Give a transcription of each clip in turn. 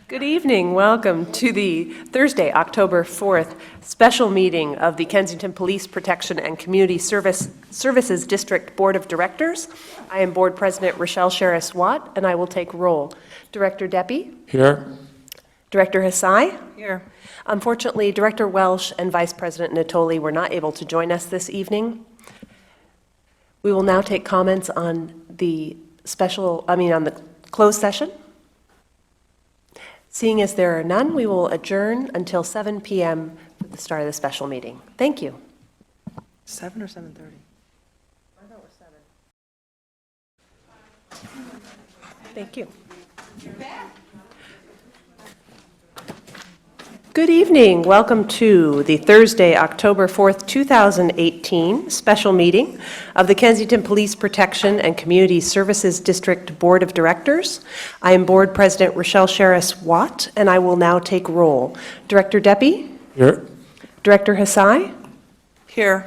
Good evening. Welcome to the Thursday, October 4th special meeting of the Kensington Police Protection and Community Services District Board of Directors. I am Board President Rochelle Sherris-Watt, and I will take roll. Director Deppie? Here. Director Hassai? Here. Unfortunately, Director Welsh and Vice President Natoli were not able to join us this evening. We will now take comments on the on the closed session. Seeing as there are none, we will adjourn until 7 p.m. for the start of the special meeting. Thank you. 7 or 7:30? I thought it was 7. Thank you. You're back. Good evening. Welcome to the Thursday, October 4th, 2018 special meeting of the Kensington Police Protection and Community Services District Board of Directors. I am Board President Rochelle Sherris-Watt, and I will now take roll. Director Deppie? Here. Director Hassai? Here.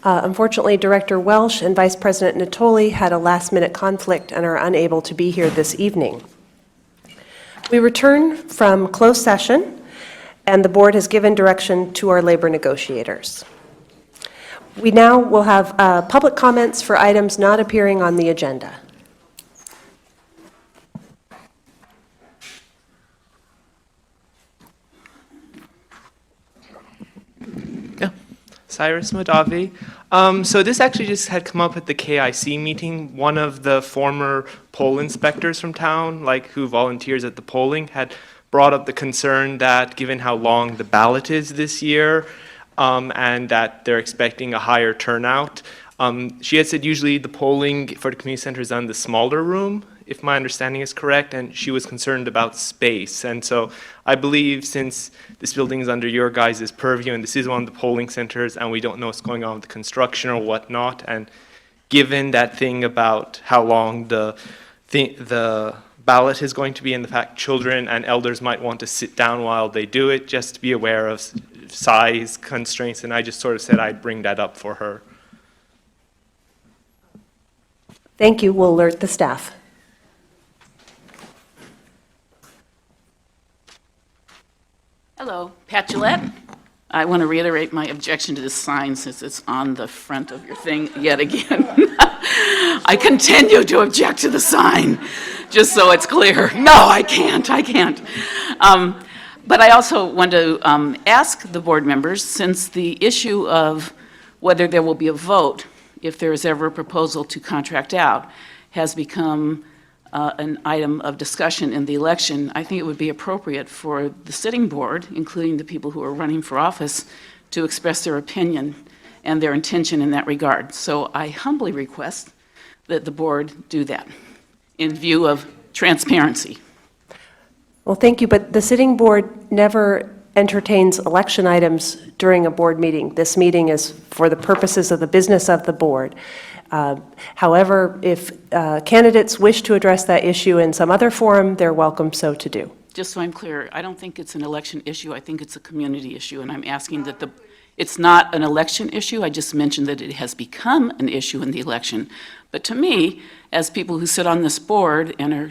Unfortunately, Director Welsh and Vice President Natoli had a last-minute conflict and are unable to be here this evening. We return from closed session, and the board has given direction to our labor negotiators. We now will have public comments for items not appearing on the agenda. Yeah, Cyrus Madavi. So this actually just had come up at the KIC meeting. One of the former poll inspectors from town, who volunteers at the polling, had brought up the concern that given how long the ballot is this year and that they're expecting a higher turnout, she had said usually the polling for the community center is on the smaller room, if my understanding is correct, and she was concerned about space. And so I believe since this building is under your guys' purview and this is one of the polling centers and we don't know what's going on with the construction or whatnot, and given that thing about how long the ballot is going to be and the fact children and elders might want to sit down while they do it, just to be aware of size constraints, and I just sort of said I'd bring that up for her. Thank you. We'll alert the staff. Hello, Pat Gillette. I want to reiterate my objection to this sign since it's on the front of your thing yet again. I continue to object to the sign, just so it's clear. No, I can't. But I also want to ask the board members, since the issue of whether there will be a vote if there is ever a proposal to contract out has become an item of discussion in the election, I think it would be appropriate for the sitting board, including the people who are running for office, to express their opinion and their intention in that regard. So I humbly request that the board do that in view of transparency. Well, thank you, but the sitting board never entertains election items during a board meeting. This meeting is for the purposes of the business of the board. However, if candidates wish to address that issue in some other forum, they're welcome so to do. Just so I'm clear, I don't think it's an election issue. I think it's a community issue, and I'm asking that it's not an election issue. I just mentioned that it has become an issue in the election. But to me, as people who sit on this board and are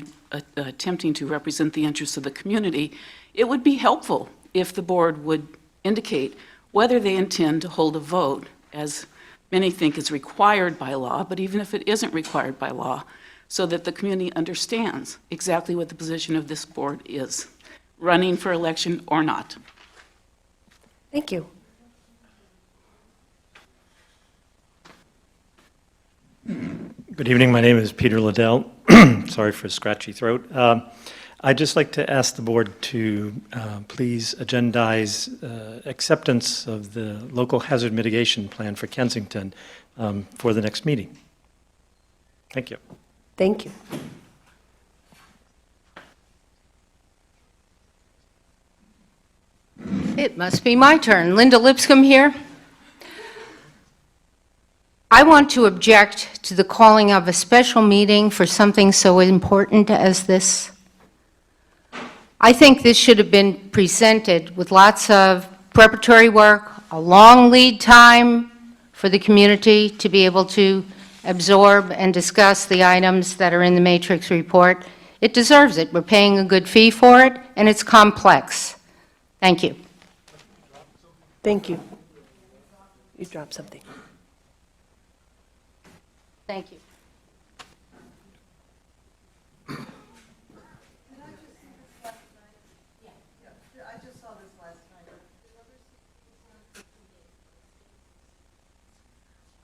attempting to represent the interests of the community, it would be helpful if the board would indicate whether they intend to hold a vote, as many think is required by law, but even if it isn't required by law, so that the community understands exactly what the position of this board is, running for election or not. Thank you. Good evening. My name is Peter Liddell. Sorry for a scratchy throat. I'd just like to ask the board to please agendize acceptance of the local hazard mitigation plan for Kensington for the next meeting. Thank you. Thank you. It must be my turn. Linda Lipscomb here. I want to object to the calling of a special meeting for something so important as this. I think this should have been presented with lots of preparatory work, a long lead time for the community to be able to absorb and discuss the items that are in the matrix report. It deserves it. We're paying a good fee for it, and it's complex. Thank you. Thank you. You dropped something. Thank you.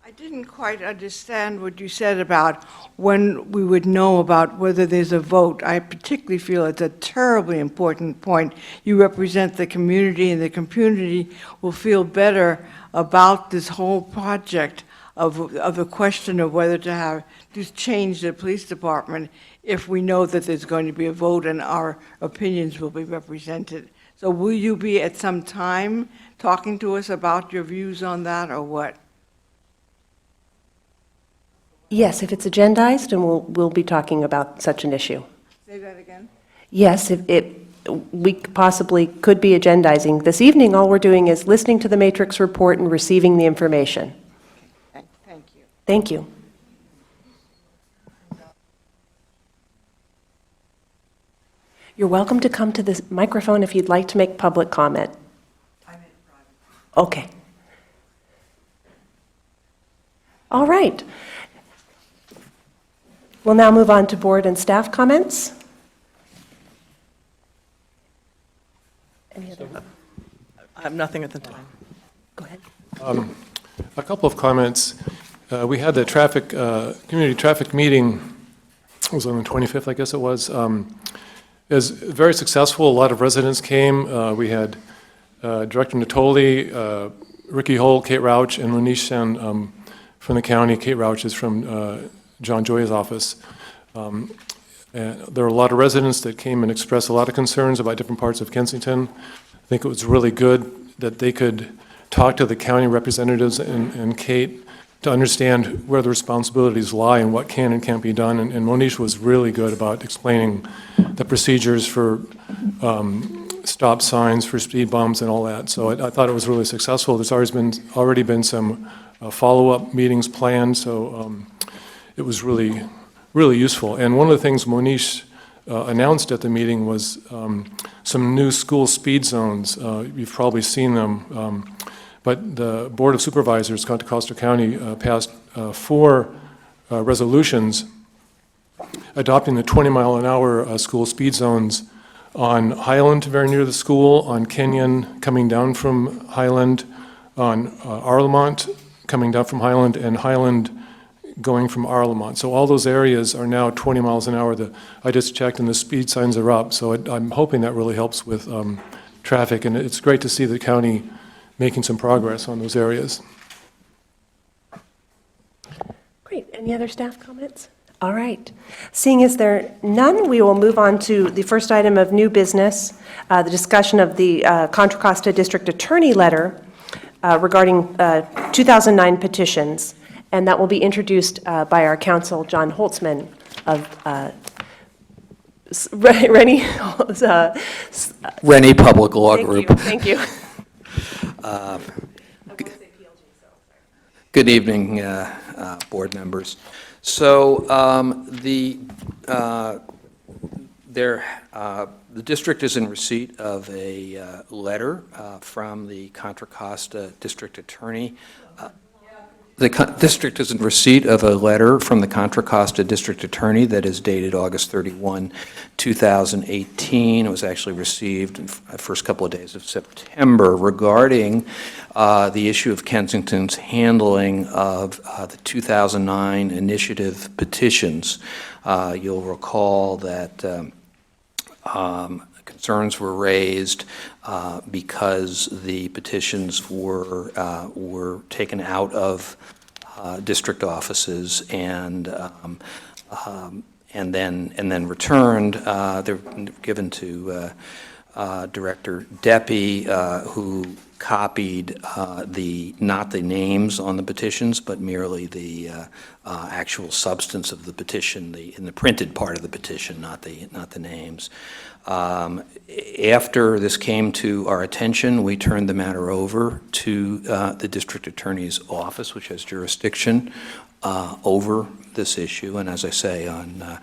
I didn't quite understand what you said about when we would know about whether there's a vote. I particularly feel it's a terribly important point. You represent the community, and the community will feel better about this whole project of the question of whether to change the police department if we know that there's going to be a vote and our opinions will be represented. So will you be at some time talking to us about your views on that, or what? Yes, if it's agendized, and we'll be talking about such an issue. Say that again? Yes, we possibly could be agendizing. This evening, all we're doing is listening to the matrix report and receiving the information. Thank you. Thank you. You're welcome to come to this microphone if you'd like to make public comment. I'm in private. Okay. All right. We'll now move on to board and staff comments. Any other? I have nothing at the time. Go ahead. A couple of comments. We had the community traffic meeting, it was on the 25th, I guess it was. It was very successful. A lot of residents came. We had Director Natoli, Ricky Holt, Kate Rauch, and Lanish Sen from the county. Kate Rauch is from John Joy's office. And there were a lot of residents that came and expressed a lot of concerns about different parts of Kensington. I think it was really good that they could talk to the county representatives and Kate to understand where the responsibilities lie and what can and can't be done. And Monish was really good about explaining the procedures for stop signs, for speed bumps and all that. So I thought it was really successful. There's already been some follow-up meetings planned, so it was really, really useful. And one of the things Monish announced at the meeting was some new school speed zones. You've probably seen them. But the Board of Supervisors, Contra Costa County, passed 4 resolutions adopting the 20-mile-an-hour school speed zones on Highland, very near the school, on Kenyon, coming down from Highland, on Arlemont, coming down from Highland, and Highland going from Arlemont. So all those areas are now 20 miles an hour. I just checked, and the speed signs are up. So I'm hoping that really helps with traffic, and it's great to see the county making some progress on those areas. Great. Any other staff comments? All right. Seeing as there are none, we will move on to the first item of new business, the discussion of the Contra Costa District Attorney letter regarding 2009 petitions, and that will be introduced by our counsel, John Holtzman of Rennie. Rennie Public Law Group. Thank you. Good evening, board members. So the district is in receipt of a letter from the Contra Costa District Attorney. The district is in receipt of a letter from the Contra Costa District Attorney that is dated August 31, 2018. It was actually received in the first couple of days of September regarding the issue of Kensington's handling of the 2009 initiative petitions. You'll recall that concerns were raised because the petitions were taken out of district offices and then returned. They're given to Director Deppie, who copied not the names on the petitions, but merely the actual substance of the petition, in the printed part of the petition, not the names. After this came to our attention, we turned the matter over to the District Attorney's Office, which has jurisdiction over this issue. And as I say, on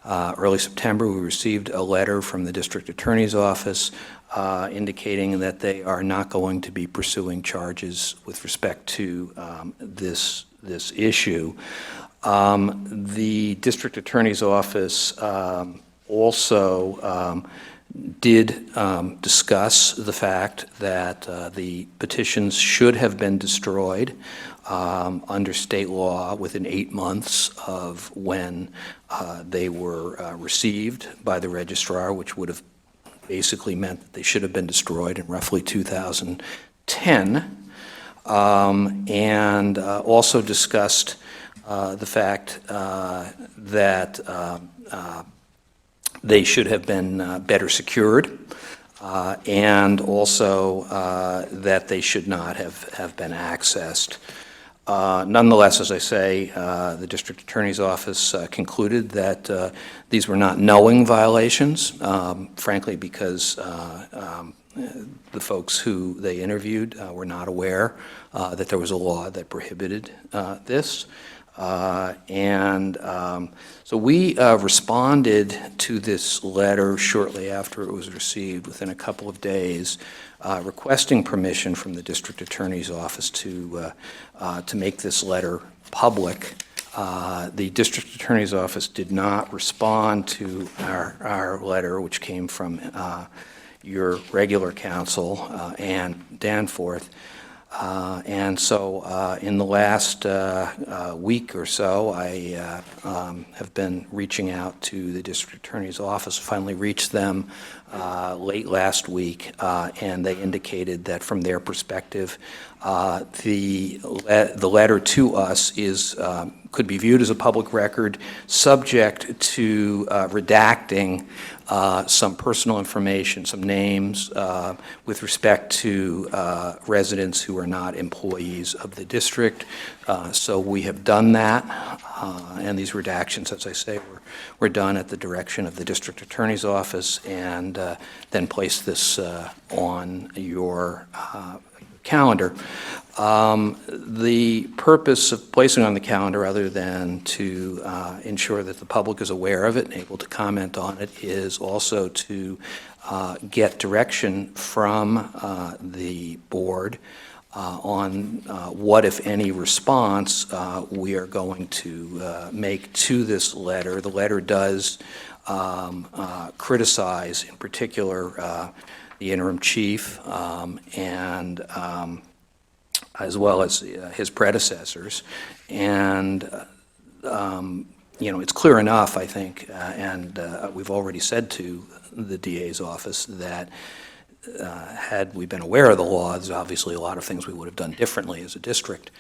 early September, we received a letter from the district attorney's office indicating that they are not going to be pursuing charges with respect to this issue. The district attorney's office also did discuss the fact that the petitions should have been destroyed under state law within 8 months of when they were received by the registrar, which would have basically meant that they should have been destroyed in roughly 2010, and also discussed the fact that they should have been better secured, and also that they should not have been accessed. Nonetheless, as I say, the district attorney's office concluded that these were not knowing violations, frankly, because the folks who they interviewed were not aware that there was a law that prohibited this. So we responded to this letter shortly after it was received, within a couple of days, requesting permission from the district attorney's office to make this letter public. The district attorney's office did not respond to our letter, which came from your regular counsel, Ann Danforth. And so in the last week or so, I have been reaching out to the district attorney's office, finally reached them late last week, and they indicated that from their perspective, the letter to us could be viewed as a public record, subject to redacting some personal information, some names, with respect to residents who are not employees of the district. So we have done that, and these redactions, as I say, were done at the direction of the district attorney's office, and then placed this on your calendar. The purpose of placing it on the calendar, other than to ensure that the public is aware of it and able to comment on it, is also to get direction from the board on what, if any, response we are going to make to this letter. The letter does criticize, in particular, the interim chief, and as well as his predecessors. And, it's clear enough, I think, and we've already said to the DA's office that had we been aware of the law, there's obviously a lot of things we would have done differently as a district,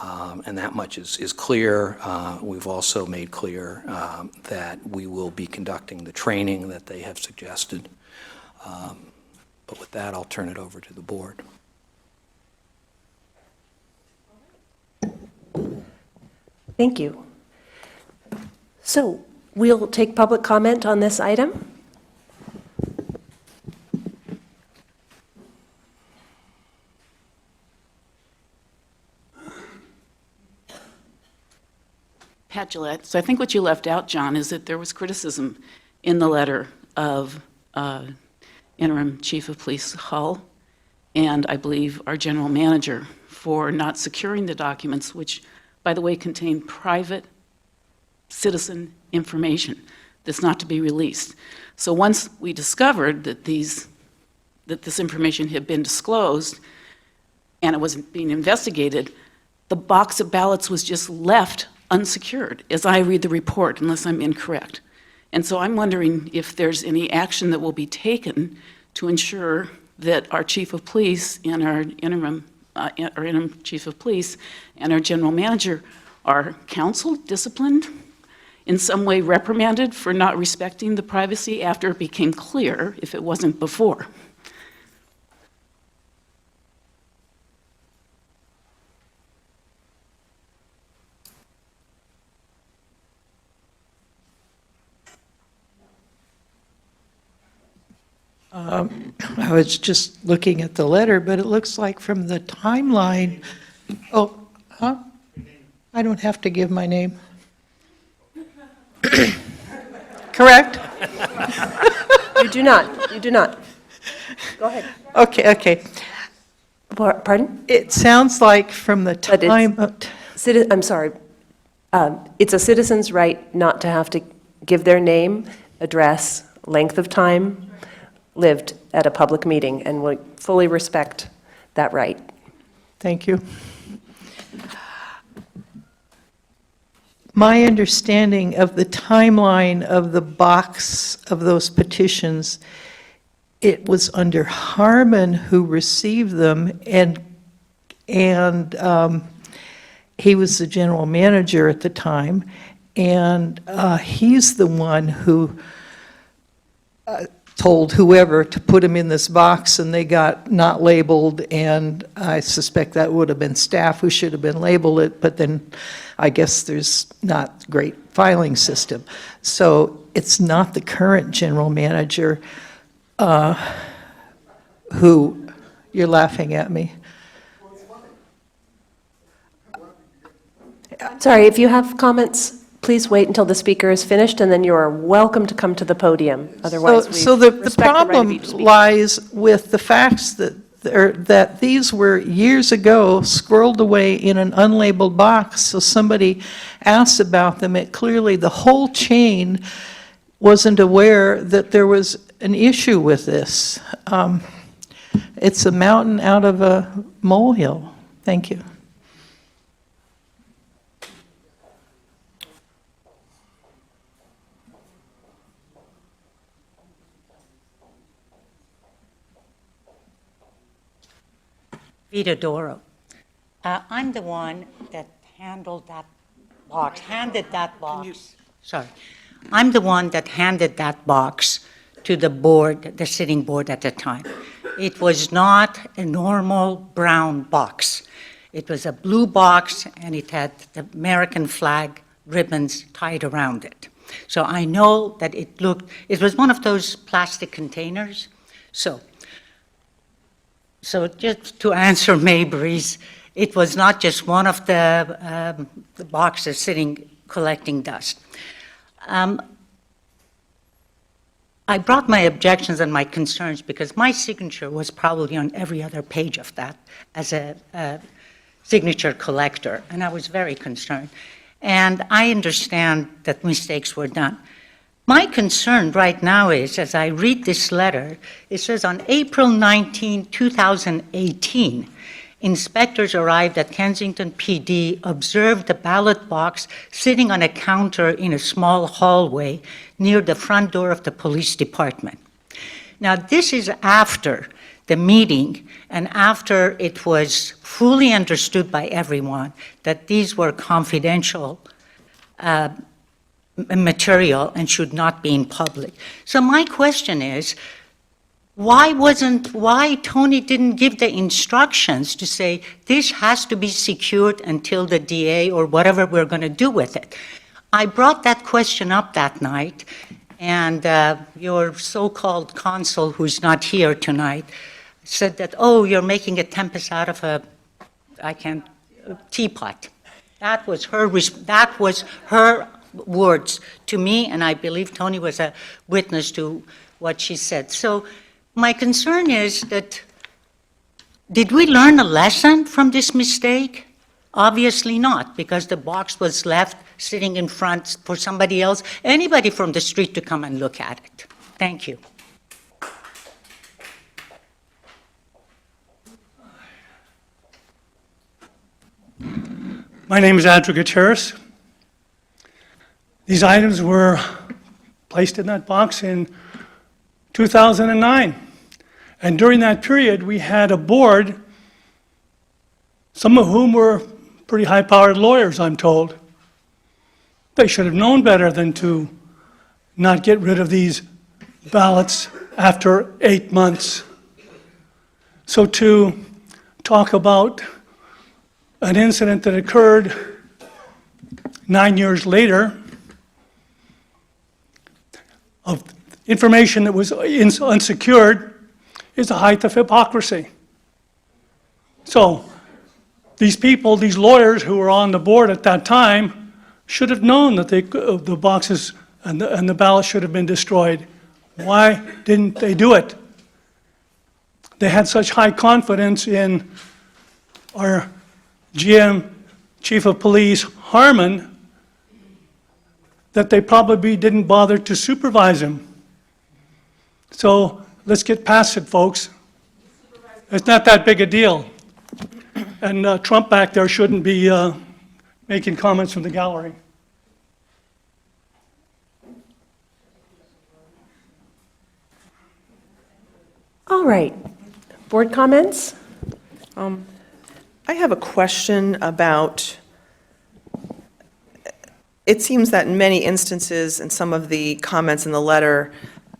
and that much is clear. We've also made clear that we will be conducting the training that they have suggested. But with that, I'll turn it over to the board. Thank you. So we'll take public comment on this item. Pat Gillette. So I think what you left out, John, is that there was criticism in the letter of Interim Chief of Police Hull and I believe our general manager for not securing the documents, which, by the way, contain private citizen information that's not to be released. So once we discovered that this information had been disclosed and it was being investigated, the box of ballots was just left unsecured, as I read the report, unless I'm incorrect. And so I'm wondering if there's any action that will be taken to ensure that our chief of police and our interim chief of police and our general manager are counseled, disciplined, in some way reprimanded for not respecting the privacy after it became clear, if it wasn't before. I was just looking at the letter, but it looks like from the timeline, I don't have to give my name. correct? You do not, you do not. Go ahead. Okay. Pardon? It sounds like from the But it's- time, I'm sorry. It's a citizen's right not to have to give their name, address, length of time lived at a public meeting, and we fully respect that right. thank you. My understanding of the timeline of the box of those petitions, it was under Harmon who received them, and he was the general manager at the time, and he's the one who told whoever to put them in this box, and they got not labeled, and I suspect that would have been staff who should have been labeled it, but then I guess there's not great filing system. So it's not the current general manager who, you're laughing at me. Sorry, if you have comments, please wait until the speaker is finished, and then you are welcome to come to the podium. Otherwise, we So the respect the right of problem each speaker. lies with the facts that these were years ago squirreled away in an unlabeled box, so somebody asked about them. It clearly, the whole chain wasn't aware that there was an issue with this. It's a mountain out of a molehill. Thank you. Vita Doro. I'm the one that handled that box, handed that box. Sorry. I'm the one that handed that box to the board, the sitting board at the time. It was not a normal brown box. It was a blue box, and it had the American flag ribbons tied around it. So I know that it was one of those plastic containers. So just to answer Mabry's, it was not just one of the boxes sitting collecting dust. I brought my objections and my concerns because my signature was probably on every other page of that as a signature collector, and I was very concerned. And I understand that mistakes were done. My concern right now is, as I read this letter, it says on April 19, 2018, inspectors arrived at Kensington PD, observed the ballot box sitting on a counter in a small hallway near the front door of the police department. Now, this is after the meeting and after it was fully understood by everyone that these were confidential material and should not be in public. So my question is, why Tony didn't give the instructions to say this has to be secured until the DA or whatever we're going to do with it? I brought that question up that night, and your so-called consul, who's not here tonight, said that, oh, you're making a tempest out of a teapot. That was her words to me, and I believe Tony was a witness to what she said. So my concern is that, did we learn a lesson from this mistake? Obviously not, because the box was left sitting in front for somebody else, anybody from the street to come and look at it. Thank you. My name is Andrew Gutierrez. These items were placed in that box in 2009. And during that period, we had a board, some of whom were pretty high-powered lawyers, I'm told. They should have known better than to not get rid of these ballots after 8 months. So to talk about an incident that occurred 9 years later of information that was unsecured is the height of hypocrisy. So these people, these lawyers who were on the board at that time, should have known that the boxes and the ballot should have been destroyed. Why didn't they do it? They had such high confidence in our GM, Chief of Police, Harmon, that they probably didn't bother to supervise him. So let's get past it, folks. It's not that big a deal. And Trump back there shouldn't be making comments from the gallery. All right. Board comments? I have a question about, it seems that in many instances, in some of the comments in the letter,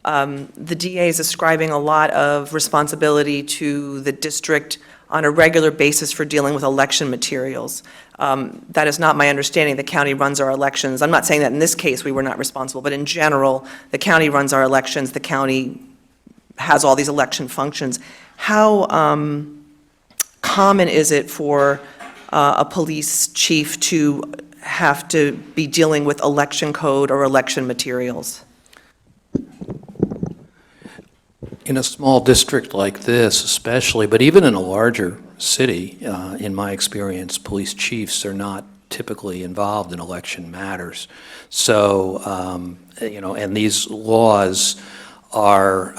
the DA is ascribing a lot of responsibility to the district on a regular basis for dealing with election materials. That is not my understanding. The county runs our elections. I'm not saying that in this case we were not responsible, but in general, the county runs our elections. The county has all these election functions. How common is it for a police chief to have to be dealing with election code or election materials? In a small district like this especially, but even in a larger city, in my experience, police chiefs are not typically involved in election matters. So, and these laws are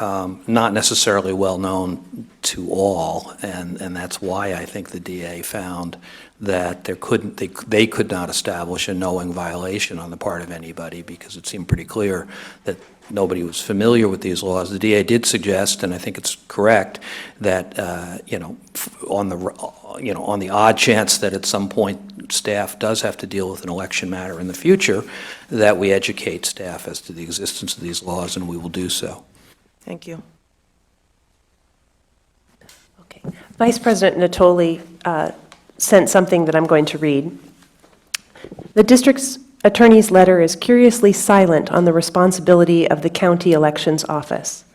not necessarily well known to all, and that's why I think the DA found that they could not establish a knowing violation on the part of anybody, because it seemed pretty clear that nobody was familiar with these laws. The DA did suggest, and I think it's correct, that on the odd chance that at some point staff does have to deal with an election matter in the future, that we educate staff as to the existence of these laws, and we will do so. Thank you. Okay. Vice President Natoli sent something that I'm going to read. The district's attorney's letter is curiously silent on the responsibility of the county elections office.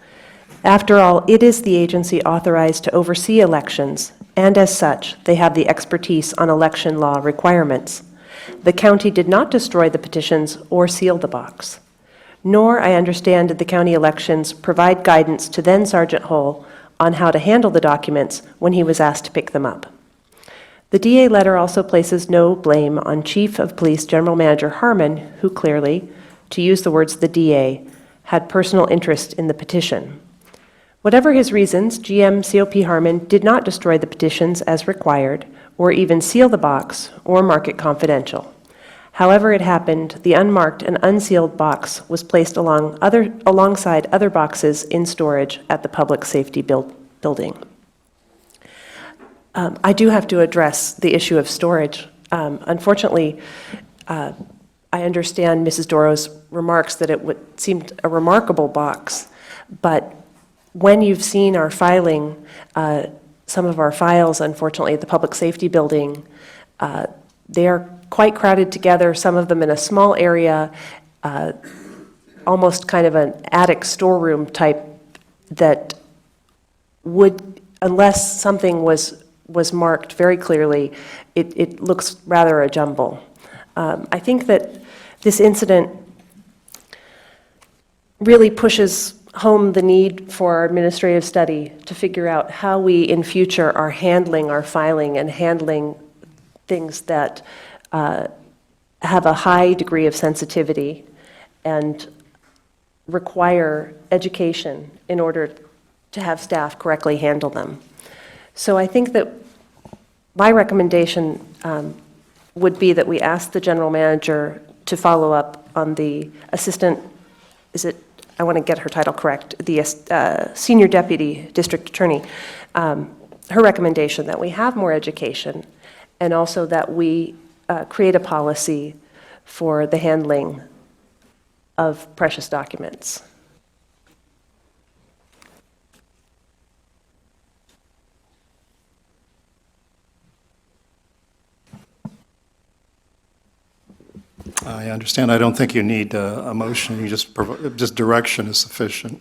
After all, it is the agency authorized to oversee elections, and as such, they have the expertise on election law requirements. The county did not destroy the petitions or seal the box. Nor, I understand, did the county elections provide guidance to then Sergeant Hull on how to handle the documents when he was asked to pick them up. The DA letter also places no blame on Chief of Police General Manager Harmon, who clearly, to use the words of the DA, had personal interest in the petition. Whatever his reasons, GM COP Harmon did not destroy the petitions as required, or even seal the box or mark it confidential. However it happened, the unmarked and unsealed box was placed alongside other boxes in storage at the Public Safety Building. I do have to address the issue of storage. Unfortunately, I understand Mrs. Doro's remarks that it seemed a remarkable box, but when you've seen our filing, some of our files, unfortunately, at the Public Safety Building, they are quite crowded together, some of them in a small area, almost kind of an attic storeroom type that would, unless something was marked very clearly, it looks rather a jumble. I think that this incident really pushes home the need for our administrative study to figure out how we in future are handling our filing and handling things that have a high degree of sensitivity and require education in order to have staff correctly handle them. So I think that my recommendation would be that we ask the general manager to follow up on the assistant, I want to get her title correct, the senior deputy district attorney, her recommendation that we have more education and also that we create a policy for the handling of precious documents. I understand. I don't think you need a motion. You just direction is sufficient.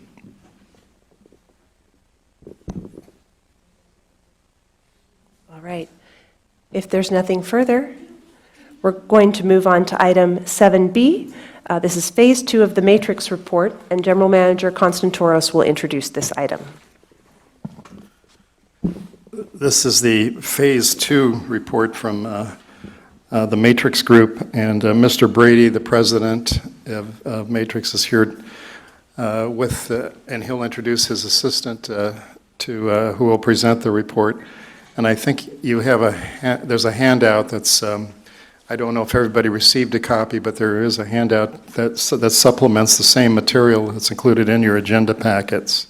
All right. If there's nothing further, We're going to move on to item 7B. This is Phase 2 of the Matrix Report, and General Manager Constantoros will introduce this item. This is the Phase 2 report from the Matrix Group, and Mr. Brady, the president of Matrix, is here and he'll introduce his assistant who will present the report. And I think you have there's a handout that's, I don't know if everybody received a copy, but there is a handout that supplements the same material that's included in your agenda packets.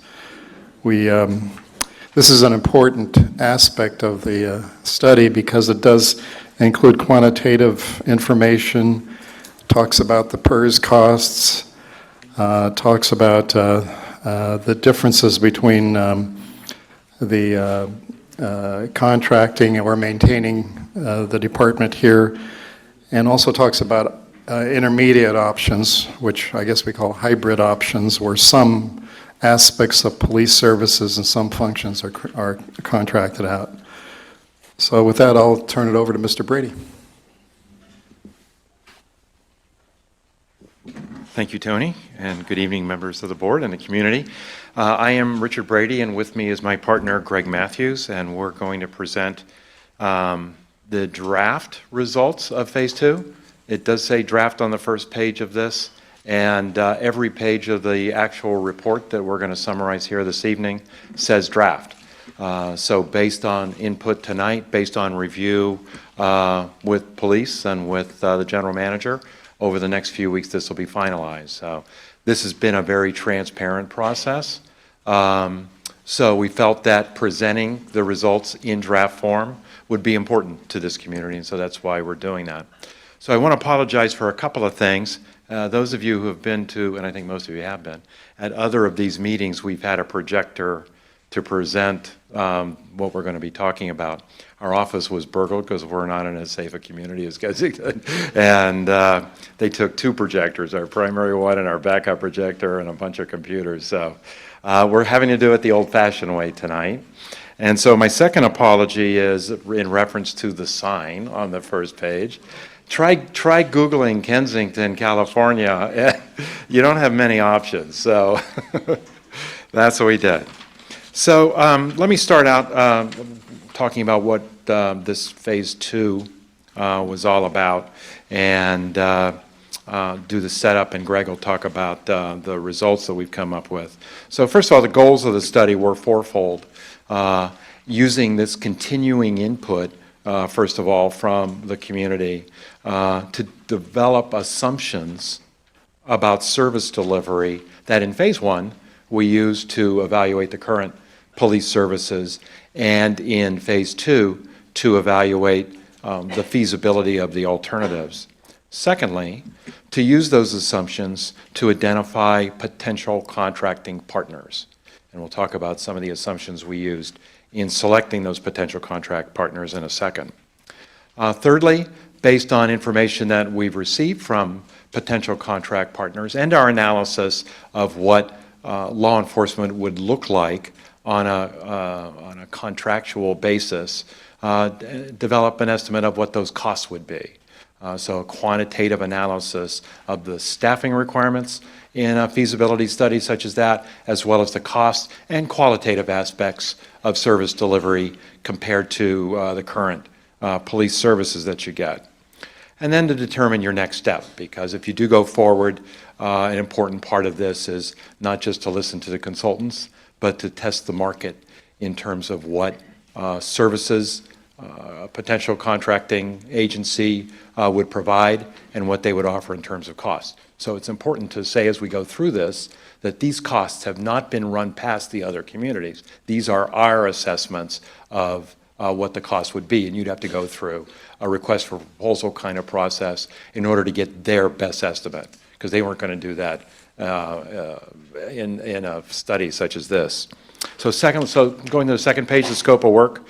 This is an important aspect of the study because it does include quantitative information, talks about the PERS costs, talks about the differences between the contracting or maintaining the department here, and also talks about intermediate options, which I guess we call hybrid options, where some aspects of police services and some functions are contracted out. So with that, I'll turn it over to Mr. Brady. Thank you, Tony, and good evening, members of the board and the community. I am Richard Brady, and with me is my partner, Greg Matthews, and we're going to present the draft results of Phase 2. It does say draft on the first page of this, and every page of the actual report that we're going to summarize here this evening says draft. So based on input tonight, based on review with police and with the general manager, over the next few weeks this will be finalized. So this has been a very transparent process. So we felt that presenting the results in draft form would be important to this community, and so that's why we're doing that. So I want to apologize for a couple of things. Those of you who have been to, and I think most of you have been, at other of these meetings, we've had a projector to present what we're going to be talking about. Our office was burgled because we're not in as safe a community as Kensington, and they took 2 projectors, our primary one and our backup projector, and a bunch of computers. So we're having to do it the old-fashioned way tonight. And so my second apology is in reference to the sign on the first page. Try Googling Kensington, California. You don't have many options, so that's what we did. So let me start out talking about what this Phase 2 was all about, and do the setup, and Greg will talk about the results that we've come up with. So first of all, the goals of the study were fourfold. Using this continuing input, first of all, from the community, to develop assumptions about service delivery that in Phase 1 we used to evaluate the current police services, and in Phase 2 to evaluate the feasibility of the alternatives. Secondly, to use those assumptions to identify potential contracting partners. And we'll talk about some of the assumptions we used in selecting those potential contract partners in a second. Thirdly, based on information that we've received from potential contract partners and our analysis of what law enforcement would look like on a contractual basis, develop an estimate of what those costs would be. So a quantitative analysis of the staffing requirements in a feasibility study such as that, as well as the cost and qualitative aspects of service delivery compared to the current police services that you get. And then to determine your next step, because if you do go forward, an important part of this is not just to listen to the consultants, but to test the market in terms of what services a potential contracting agency would provide and what they would offer in terms of cost. So it's important to say as we go through this that these costs have not been run past the other communities. These are our assessments of what the cost would be, and you'd have to go through a request for proposal kind of process in order to get their best estimate, because they weren't going to do that in a study such as this. So going to the second page, the scope of work.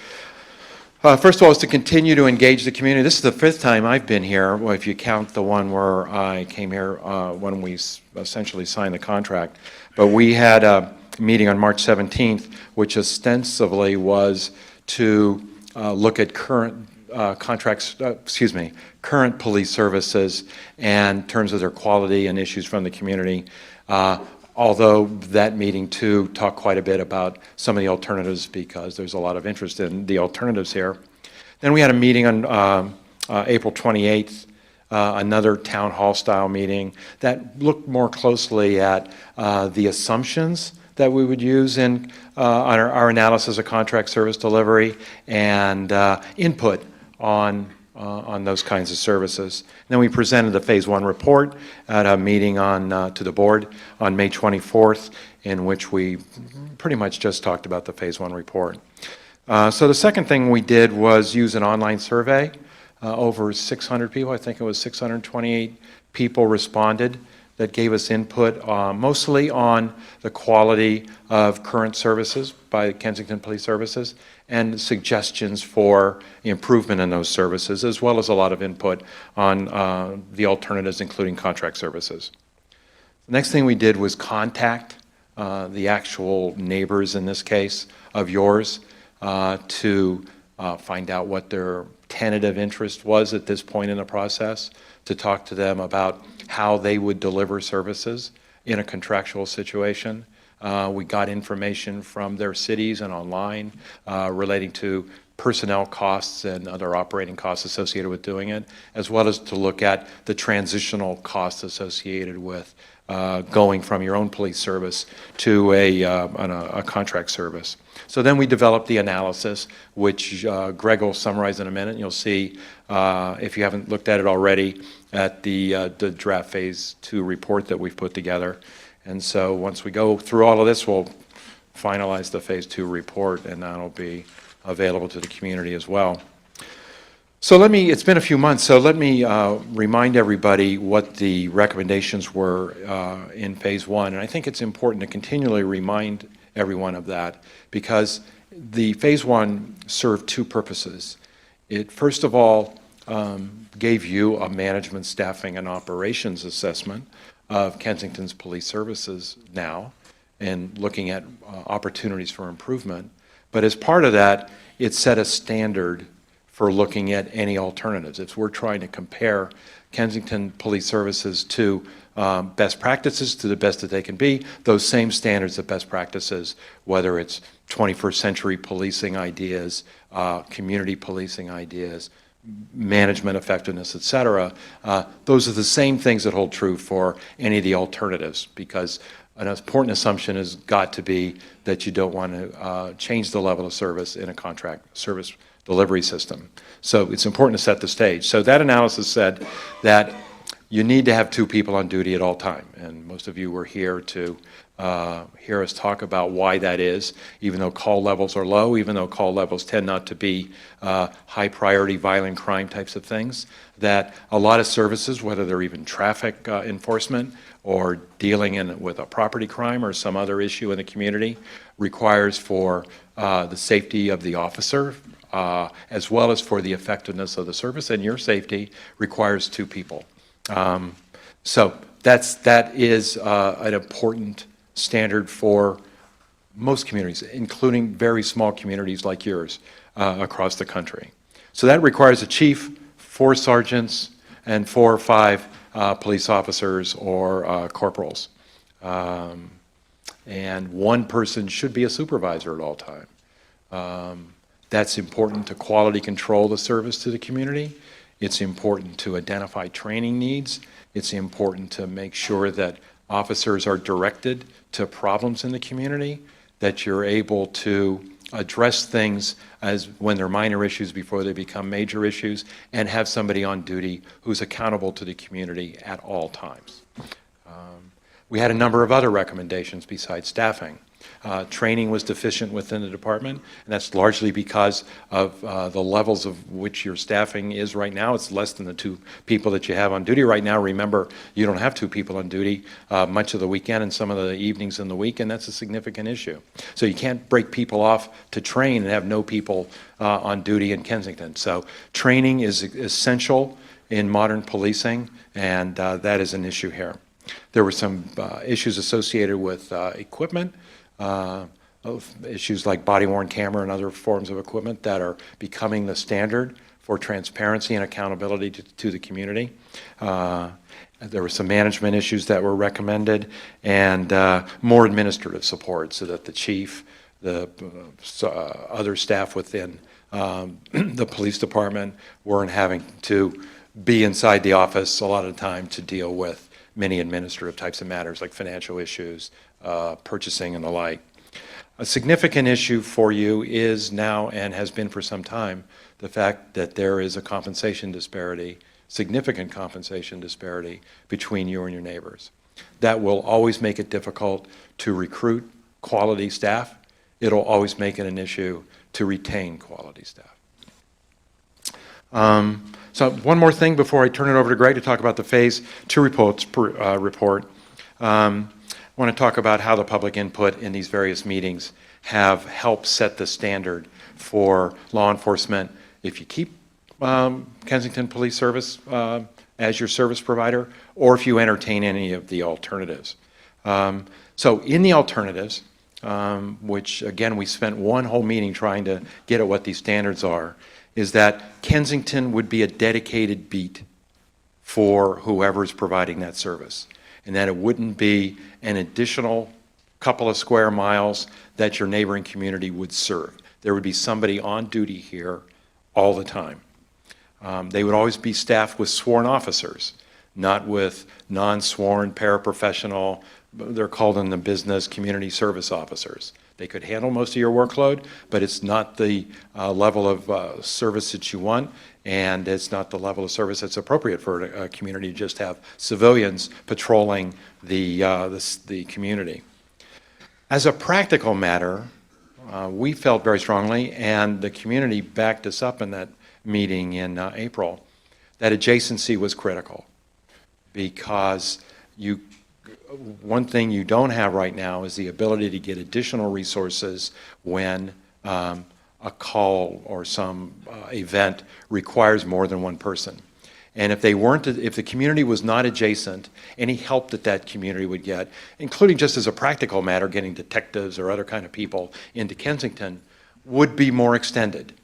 First of all, is to continue to engage the community. This is the 5th time I've been here, well, if you count the one where I came here when we essentially signed the contract. But we had a meeting on March 17th, which ostensibly was to look at current current police services and in terms of their quality and issues from the community. Although that meeting too talked quite a bit about some of the alternatives because there's a lot of interest in the alternatives here. Then we had a meeting on April 28th, another town hall style meeting that looked more closely at the assumptions that we would use in our analysis of contract service delivery and input on those kinds of services. And then we presented the Phase 1 report at a meeting to the board on May 24th, in which we pretty much just talked about the Phase 1 report. So the second thing we did was use an online survey. Over 600 people, I think it was 628 people responded that gave us input mostly on the quality of current services by Kensington Police Services and suggestions for improvement in those services, as well as a lot of input on the alternatives, including contract services. The next thing we did was contact the actual neighbors, in this case, of yours, to find out what their tentative interest was at this point in the process, to talk to them about how they would deliver services in a contractual situation. We got information from their cities and online relating to personnel costs and other operating costs associated with doing it, as well as to look at the transitional costs associated with going from your own police service to a contract service. So then we developed the analysis, which Greg will summarize in a minute. You'll see, if you haven't looked at it already, at the draft Phase 2 report that we've put together. And so once we go through all of this, we'll finalize the Phase 2 report, and that'll be available to the community as well. So it's been a few months, so let me remind everybody what the recommendations were in Phase 1. And I think it's important to continually remind everyone of that, because the Phase 1 served two purposes. It, first of all, gave you a management, staffing, and operations assessment of Kensington's police services now, and looking at opportunities for improvement. But as part of that, it set a standard for looking at any alternatives. If we're trying to compare Kensington Police Services to best practices to the best that they can be, those same standards of best practices, whether it's 21st century policing ideas, community policing ideas, management effectiveness, et cetera, those are the same things that hold true for any of the alternatives, because an important assumption has got to be that you don't want to change the level of service in a contract service delivery system. So it's important to set the stage. So that analysis said that you need to have two people on duty at all time, and most of you were here to hear us talk about why that is, even though call levels are low, even though call levels tend not to be high priority violent crime types of things, that a lot of services, whether they're even traffic enforcement or dealing with a property crime or some other issue in the community, requires for the safety of the officer, as well as for the effectiveness of the service, and your safety requires two people. So that is an important standard for most communities, including very small communities like yours across the country. So that requires a chief, 4 sergeants, and 4 or 5 police officers or corporals. And 1 person should be a supervisor at all time. That's important to quality control the service to the community. It's important to identify training needs. It's important to make sure that officers are directed to problems in the community, that you're able to address things as when they're minor issues before they become major issues, and have somebody on duty who's accountable to the community at all times. We had a number of other recommendations besides staffing. Training was deficient within the department, and that's largely because of the levels of which your staffing is right now. It's less than the 2 people that you have on duty right now. Remember, you don't have 2 people on duty much of the weekend and some of the evenings in the week, and that's a significant issue. So you can't break people off to train and have no people on duty in Kensington. So training is essential in modern policing, and that is an issue here. There were some issues associated with equipment, issues like body-worn camera and other forms of equipment that are becoming the standard for transparency and accountability to the community. There were some management issues that were recommended, and more administrative support so that the chief, the other staff within the police department weren't having to be inside the office a lot of the time to deal with many administrative types of matters like financial issues, purchasing and the like. A significant issue for you is now, and has been for some time, the fact that there is a compensation disparity, significant compensation disparity between you and your neighbors. That will always make it difficult to recruit quality staff. It'll always make it an issue to retain quality staff. So one more thing before I turn it over to Greg to talk about the Phase 2 report. I want to talk about how the public input in these various meetings have helped set the standard for law enforcement. If you keep Kensington Police Service as your service provider, or if you entertain any of the alternatives. So in the alternatives, which again we spent one whole meeting trying to get at what these standards are, is that Kensington would be a dedicated beat for whoever's providing that service, and that it wouldn't be an additional couple of square miles that your neighboring community would serve. There would be somebody on duty here all the time. They would always be staffed with sworn officers, not with non-sworn paraprofessional, they're called in the business community service officers. They could handle most of your workload, but it's not the level of service that you want, and it's not the level of service that's appropriate for a community to just have civilians patrolling the community. As a practical matter, we felt very strongly, and the community backed us up in that meeting in April, that adjacency was critical, because one thing you don't have right now is the ability to get additional resources when a call or some event requires more than one person. And if the community was not adjacent, any help that community would get, including just as a practical matter, getting detectives or other kind of people into Kensington, would be more extended.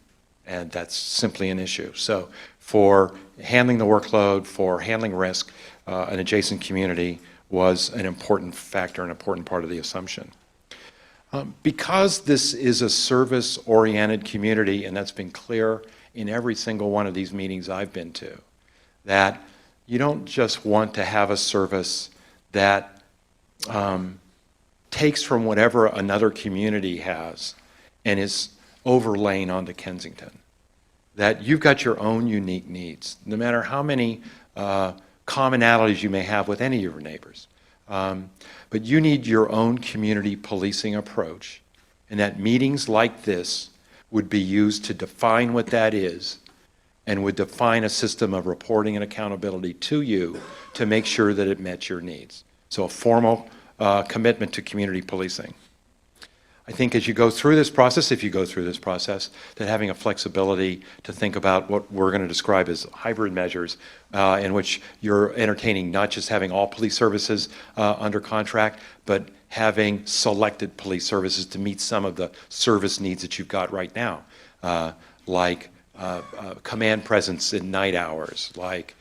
And that's simply an issue. So for handling the workload, for handling risk, an adjacent community was an important factor, an important part of the assumption. Because this is a service-oriented community, and that's been clear in every single one of these meetings I've been to, that you don't just want to have a service that takes from whatever another community has and is overlaying onto Kensington. That you've got your own unique needs, no matter how many commonalities you may have with any of your neighbors. But you need your own community policing approach, and that meetings like this would be used to define what that is, and would define a system of reporting and accountability to you to make sure that it met your needs. So a formal commitment to community policing. I think as you go through this process, if you go through this process, that having a flexibility to think about what we're going to describe as hybrid measures in which you're entertaining not just having all police services under contract, but having selected police services to meet some of the service needs that you've got right now, like command presence in night hours, like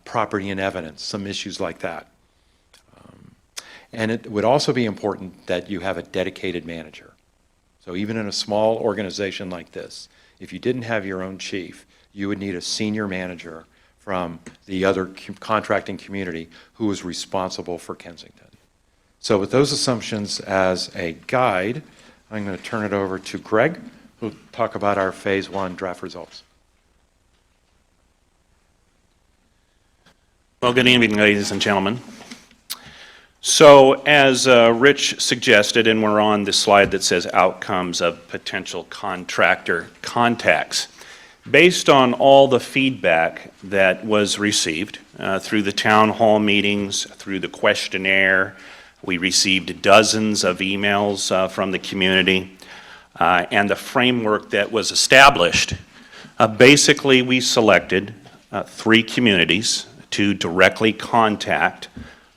property and evidence, some issues like that. And it would also be important that you have a dedicated manager. So even in a small organization like this, if you didn't have your own chief, you would need a senior manager from the other contracting community who was responsible for Kensington. So with those assumptions as a guide, I'm going to turn it over to Greg, who'll talk about our Phase 1 draft results. Well, good evening, ladies and gentlemen. So as Rich suggested, and we're on the slide that says outcomes of potential contractor contacts, based on all the feedback that was received through the town hall meetings, through the questionnaire, we received dozens of emails from the community, and the framework that was established, basically we selected 3 communities to directly contact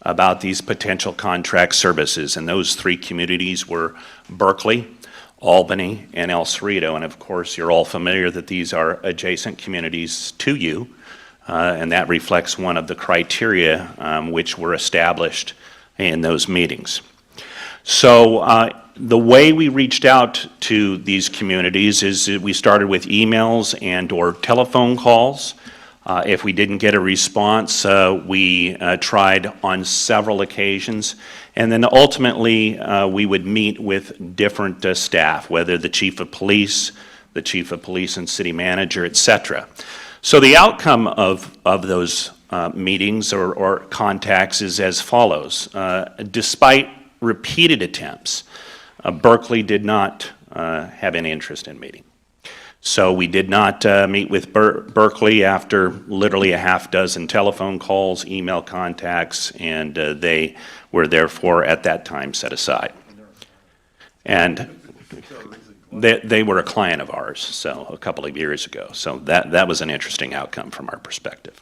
about these potential contract services. And those 3 communities were Berkeley, Albany, and El Cerrito. And of course, you're all familiar that these are adjacent communities to you, and that reflects one of the criteria which were established in those meetings. So the way we reached out to these communities is that we started with emails and or telephone calls. If we didn't get a response, we tried on several occasions, and then ultimately we would meet with different staff, whether the chief of police and city manager, etc. So the outcome of those meetings or contacts is as follows. Despite repeated attempts, Berkeley did not have any interest in meeting. So we did not meet with Berkeley after literally a half dozen telephone calls, email contacts, and they were therefore at that time set aside. And they were a client of ours, so a couple of years ago. So that was an interesting outcome from our perspective.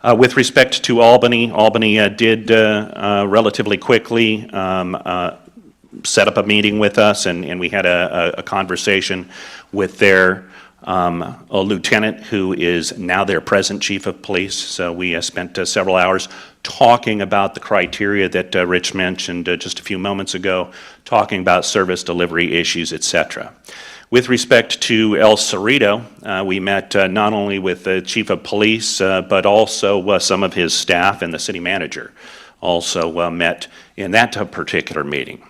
With respect to Albany, Albany did relatively quickly set up a meeting with us, and we had a conversation with their a lieutenant who is now their present chief of police. So we spent several hours talking about the criteria that Rich mentioned just a few moments ago, talking about service delivery issues, etc. With respect to El Cerrito, we met not only with the chief of police, but also some of his staff, and the city manager also met in that particular meeting.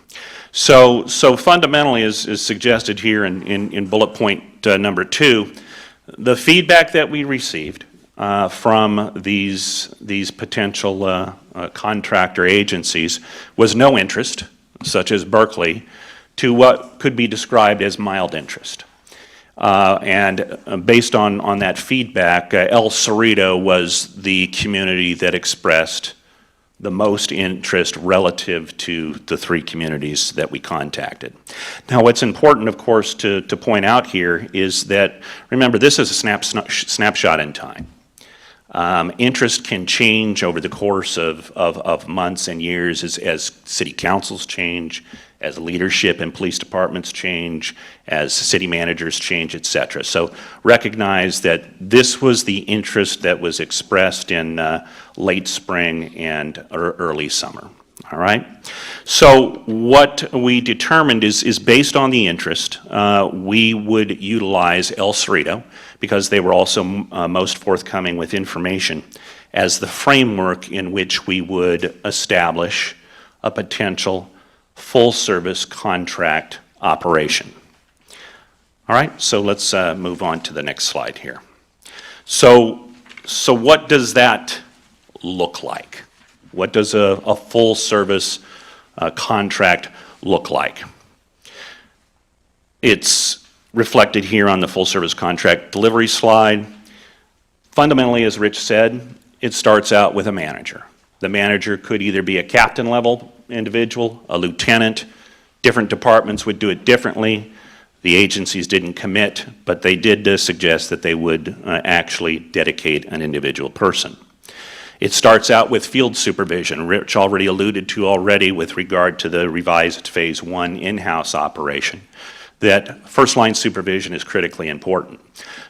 So fundamentally, as suggested here in bullet point number 2, the feedback that we received from these potential contractor agencies was no interest, such as Berkeley, to what could be described as mild interest. And based on that feedback, El Cerrito was the community that expressed the most interest relative to the 3 communities that we contacted. Now, what's important, of course, to point out here is that, remember, this is a snapshot in time. Interest can change over the course of months and years as city councils change, as leadership in police departments change, as city managers change, etc. So recognize that this was the interest that was expressed in late spring and early summer. All right? So what we determined is based on the interest, we would utilize El Cerrito, because they were also most forthcoming with information, as the framework in which we would establish a potential full-service contract operation. All right, so let's move on to the next slide here. So what does that look like? What does a full-service contract look like? It's reflected here on the full-service contract delivery slide. Fundamentally, as Rich said, it starts out with a manager. The manager could either be a captain level individual, a lieutenant. Different departments would do it differently. The agencies didn't commit, but they did suggest that they would actually dedicate an individual person. It starts out with field supervision. Rich already alluded to with regard to the revised Phase 1 in-house operation, that first-line supervision is critically important.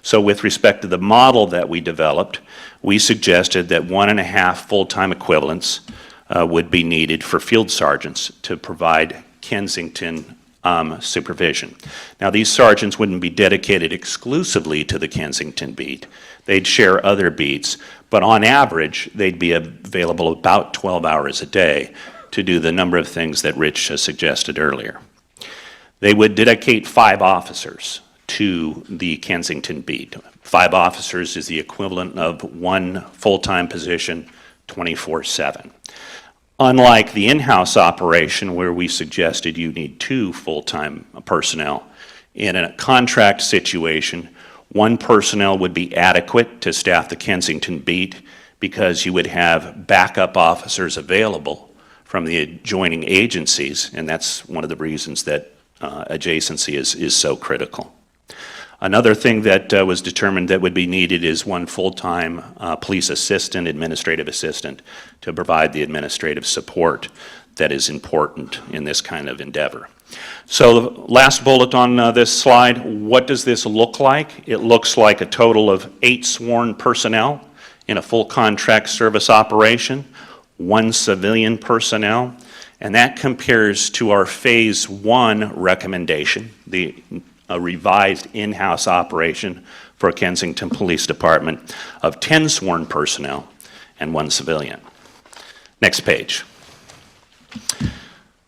So with respect to the model that we developed, we suggested that 1.5 full-time equivalents would be needed for field sergeants to provide Kensington supervision. Now, these sergeants wouldn't be dedicated exclusively to the Kensington beat. They'd share other beats, but on average, they'd be available about 12 hours a day to do the number of things that Rich suggested earlier. They would dedicate 5 officers to the Kensington beat. 5 officers is the equivalent of 1 full-time position, 24/7. Unlike the in-house operation where we suggested you need 2 full-time personnel, in a contract situation, 1 personnel would be adequate to staff the Kensington beat because you would have backup officers available from the adjoining agencies, and that's one of the reasons that adjacency is so critical. Another thing that was determined that would be needed is 1 full-time police assistant, administrative assistant, to provide the administrative support that is important in this kind of endeavor. So the last bullet on this slide, what does this look like? It looks like a total of 8 sworn personnel in a full contract service operation, 1 civilian personnel, and that compares to our Phase 1 recommendation, a revised in-house operation for Kensington Police Department of 10 sworn personnel and 1 civilian. Next page.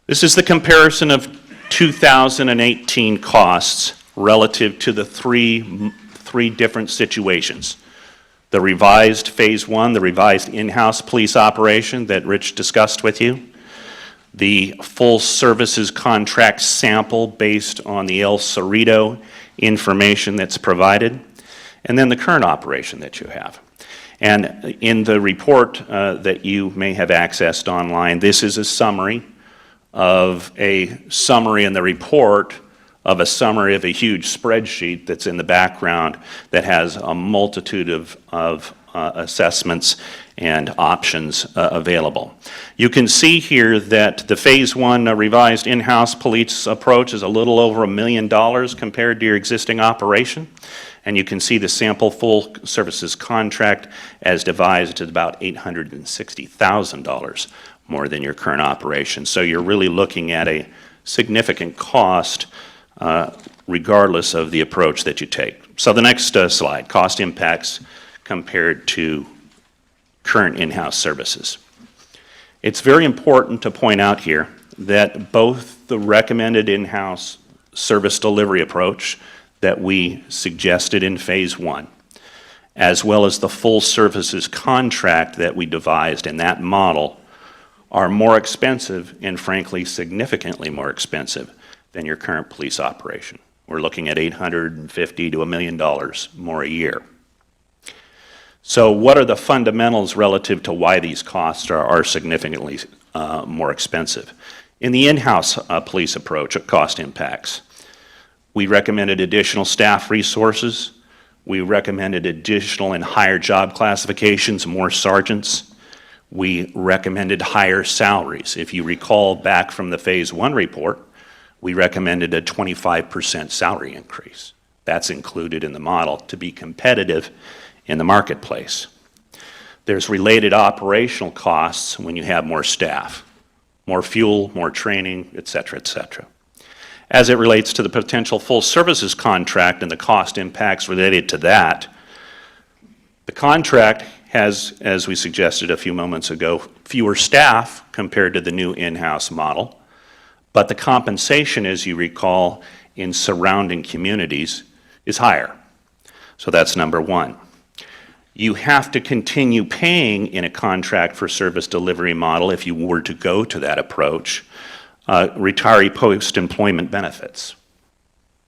This is the comparison of 2018 costs relative to the three different situations. The revised Phase 1, the revised in-house police operation that Rich discussed with you, the full services contract sample based on the El Cerrito information that's provided, and then the current operation that you have. And in the report that you may have accessed online, this is a summary of a summary in the report of a summary of a huge spreadsheet that's in the background that has a multitude of assessments and options available. You can see here that the Phase 1 revised in-house police approach is a little over $1 million compared to your existing operation. And you can see the sample full services contract as devised at about $860,000 more than your current operation. So you're really looking at a significant cost regardless of the approach that you take. So the next slide, cost impacts compared to current in-house services. It's very important to point out here that both the recommended in-house service delivery approach that we suggested in Phase 1, as well as the full services contract that we devised in that model, are more expensive and frankly significantly more expensive than your current police operation. We're looking at $850,000 to $1 million more a year. So what are the fundamentals relative to why these costs are significantly more expensive? In the in-house police approach of cost impacts, we recommended additional staff resources. We recommended additional and higher job classifications, more sergeants. We recommended higher salaries. If you recall back from the Phase 1 report, we recommended a 25% salary increase. That's included in the model to be competitive in the marketplace. There's related operational costs when you have more staff, more fuel, more training, et cetera, et cetera. As it relates to the potential full services contract and the cost impacts related to that, the contract has, as we suggested a few moments ago, fewer staff compared to the new in-house model, but the compensation, as you recall, in surrounding communities is higher. So that's number one. You have to continue paying in a contract for service delivery model if you were to go to that approach, retiree post-employment benefits.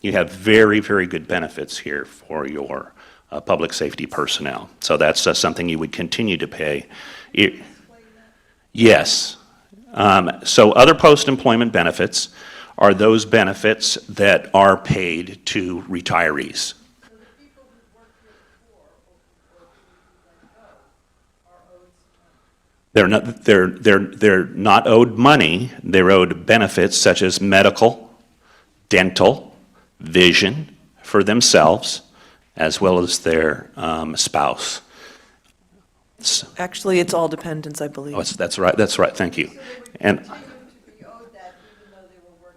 You have very, very good benefits here for your public safety personnel. So that's something you would continue to pay. Yes. So other post-employment benefits are those benefits that are paid to retirees. They're not owed money. They're owed benefits such as medical, dental, vision for themselves, as well as their spouse. Actually, it's all dependents, I believe. Oh, that's right. That's right. Thank you. And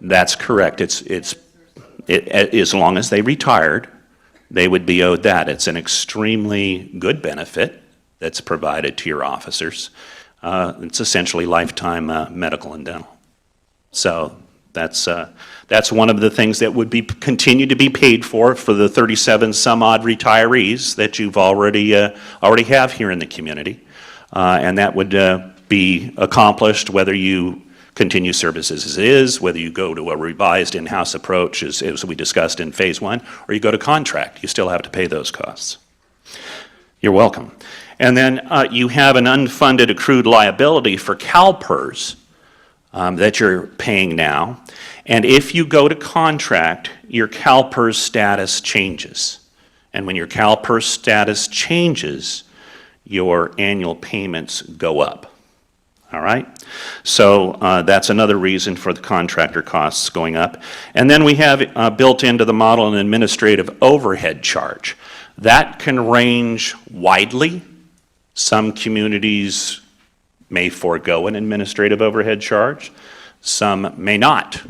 that's correct. As long as they retired, they would be owed that. It's an extremely good benefit that's provided to your officers. It's essentially lifetime medical and dental. So that's one of the things that would continue to be paid for the 37 some odd retirees that you've already have here in the community, and that would be accomplished whether you continue services as is, whether you go to a revised in-house approach as we discussed in Phase 1, or you go to contract. You still have to pay those costs. You're welcome. And then you have an unfunded accrued liability for CalPERS that you're paying now. And if you go to contract, your CalPERS status changes. And when your CalPERS status changes, your annual payments go up. all right? So that's another reason for the contractor costs going up. And then we have built into the model an administrative overhead charge. That can range widely. Some communities may forego an administrative overhead charge. Some may not.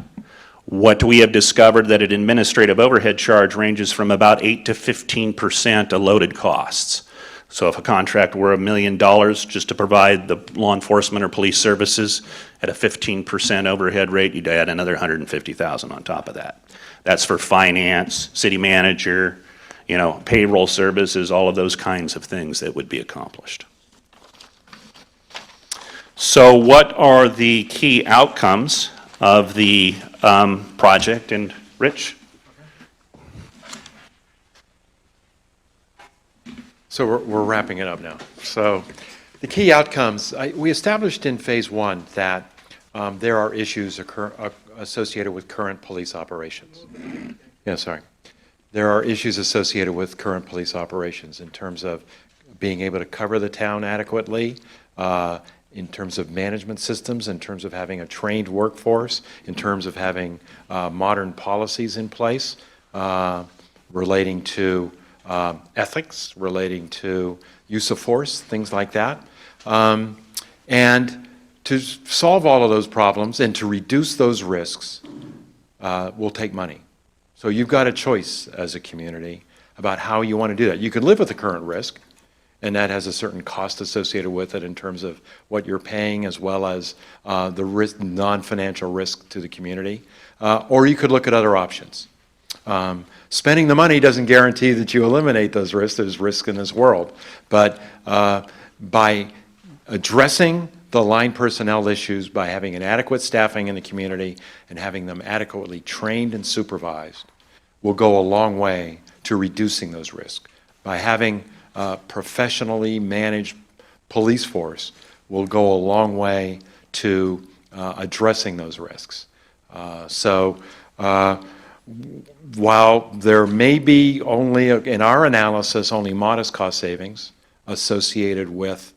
What we have discovered that an administrative overhead charge ranges from about 8 to 15% of loaded costs. So if a contract were $1 million just to provide the law enforcement or police services at a 15% overhead rate, you'd add another $150,000 on top of that. That's for finance, city manager, payroll services, all of those kinds of things that would be accomplished. So what are the key outcomes of the project? And Rich? So we're wrapping it up now. So the key outcomes, we established in phase 1 that there are issues associated with current police operations. Yeah, sorry. There are issues associated with current police operations in terms of being able to cover the town adequately, in terms of management systems, in terms of having a trained workforce, in terms of having modern policies in place relating to ethics, relating to use of force, things like that. And to solve all of those problems and to reduce those risks will take money. So you've got a choice as a community about how you want to do that. You can live with the current risk, and that has a certain cost associated with it in terms of what you're paying as well as the risk, non-financial risk to the community. Or you could look at other options. Spending the money doesn't guarantee that you eliminate those risks. There's risk in this world. But by addressing the line personnel issues, by having an adequate staffing in the community and having them adequately trained and supervised, will go a long way to reducing those risks. By having professionally managed police force will go a long way to addressing those risks. While there may be only, in our analysis, only modest cost savings associated with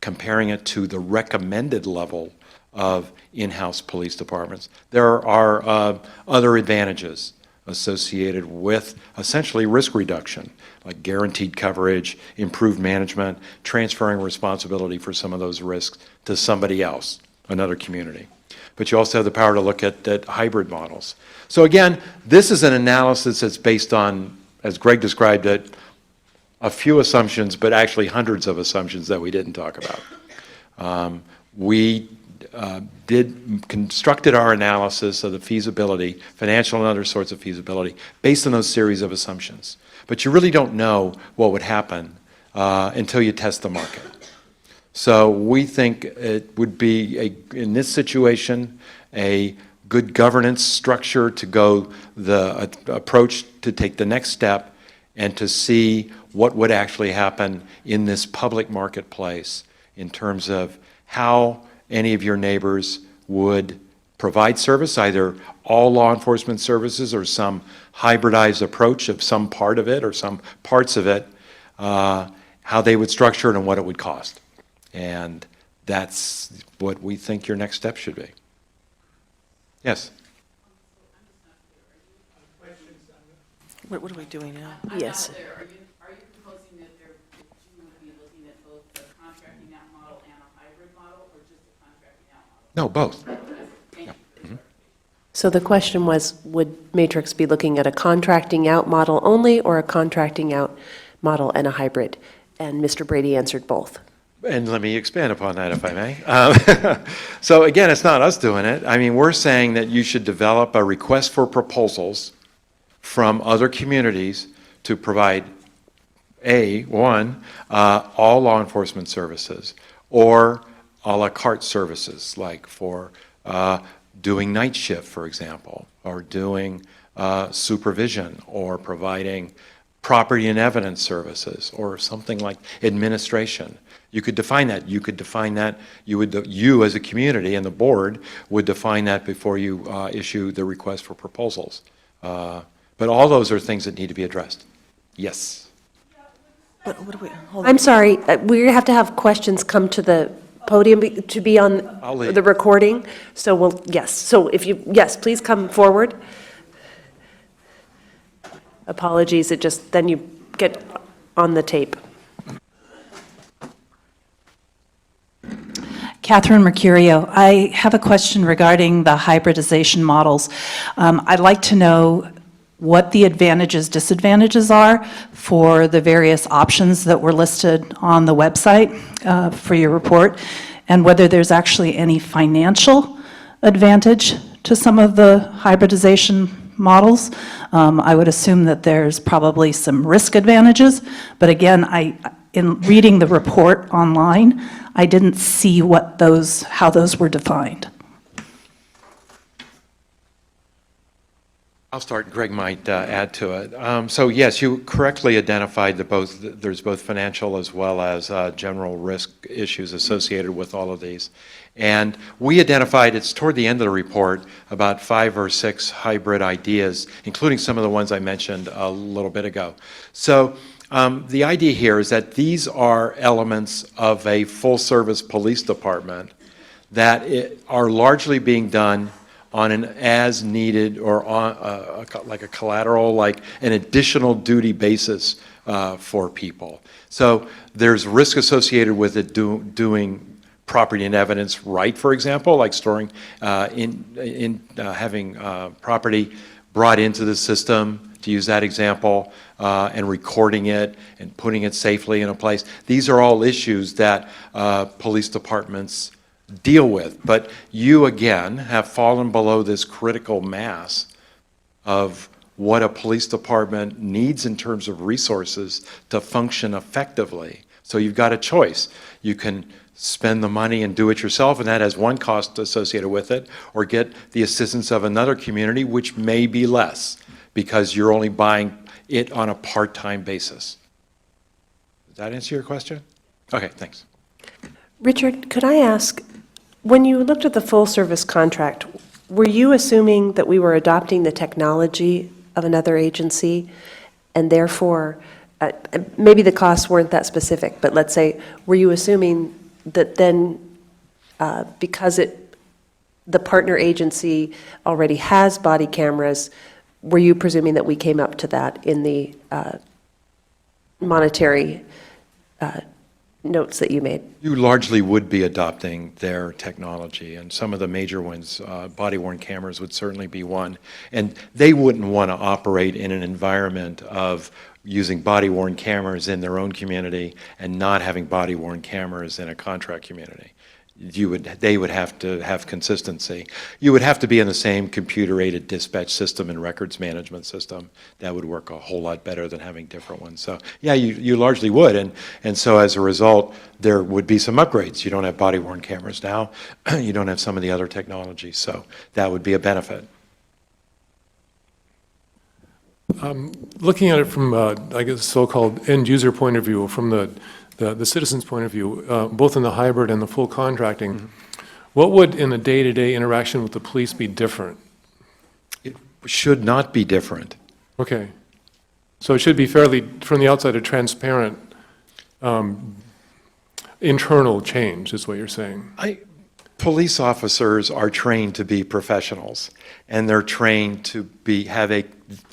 comparing it to the recommended level of in-house police departments, there are other advantages associated with essentially risk reduction, like guaranteed coverage, improved management, transferring responsibility for some of those risks to somebody else, another community. But you also have the power to look at hybrid models. So again, this is an analysis that's based on, as Greg described it, a few assumptions, but actually hundreds of assumptions that we didn't talk about. We constructed our analysis of the feasibility, financial and other sorts of feasibility, based on those series of assumptions. But you really don't know what would happen until you test the market. So we think it would be, in this situation, a good governance structure to go the approach to take the next step and to see what would actually happen in this public marketplace in terms of how any of your neighbors would provide service, either all law enforcement services or some hybridized approach of some part of it or some parts of it, how they would structure it and what it would cost. And that's what we think your next step should be. Yes? What are we doing now? Yes. Are you proposing that you would be looking at both the contracting out model and a hybrid model, or just a contracting out model? No, both. Thank you. So the question was, would Matrix be looking at a contracting out model only or a contracting out model and a hybrid? And Mr. Brady answered both. And let me expand upon that, if I may. So again, it's not us doing it. I mean, we're saying that you should develop a request for proposals from other communities to provide, all law enforcement services, or a la carte services, like for doing night shift, for example, or doing supervision, or providing property and evidence services, or something like administration. You could define that. You could define that. You as a community and the board would define that before you issue the request for proposals. But all those are things that need to be addressed. Yes. What do we, hold on. I'm sorry, we have to have questions come to the podium to be on I'll leave. the recording, so we'll, yes, so if you, yes, please come forward. Apologies, it just, then you get on the tape. Catherine Mercurio. I have a question regarding the hybridization models. I'd like to know what the advantages, disadvantages are for the various options that were listed on the website for your report, and whether there's actually any financial advantage to some of the hybridization models. I would assume that there's probably some risk advantages, but again, in reading the report online, I didn't see how those were defined. I'll start, Greg might add to it. So yes, you correctly identified that there's both financial as well as general risk issues associated with all of these. And we identified, it's toward the end of the report, about 5 or 6 hybrid ideas, including some of the ones I mentioned a little bit ago. So the idea here is that these are elements of a full-service police department that are largely being done on an as-needed or on like a collateral, like an additional duty basis for people. So there's risk associated with it doing property and evidence right, for example, like storing, having property brought into the system, to use that example, and recording it and putting it safely in a place. These are all issues that police departments deal with, but you again have fallen below this critical mass of what a police department needs in terms of resources to function effectively. So you've got a choice. You can spend the money and do it yourself, and that has one cost associated with it, or get the assistance of another community, which may be less because you're only buying it on a part-time basis. Does that answer your question? Okay, thanks. Richard, could I ask, when you looked at the full-service contract, were you assuming that we were adopting the technology of another agency, and therefore, maybe the costs weren't that specific, but let's say, were you assuming that then, because the partner agency already has body cameras, were you presuming that we came up to that in the monetary notes that you made? You largely would be adopting their technology, and some of the major ones, body-worn cameras would certainly be one, and they wouldn't want to operate in an environment of using body-worn cameras in their own community and not having body-worn cameras in a contract community. They would have to have consistency. You would have to be in the same computer-aided dispatch system and records management system. That would work a whole lot better than having different ones. So yeah, you largely would, and so as a result, there would be some upgrades. You don't have body-worn cameras now. You don't have some of the other technologies, so that would be a benefit. Looking at it from, I guess, so-called end-user point of view, from the citizen's point of view, both in the hybrid and the full contracting, what would, in a day-to-day interaction with the police, be different? It should not be different. Okay. So it should be fairly, from the outside, a transparent internal change, is what you're saying. Police officers are trained to be professionals, and they're trained to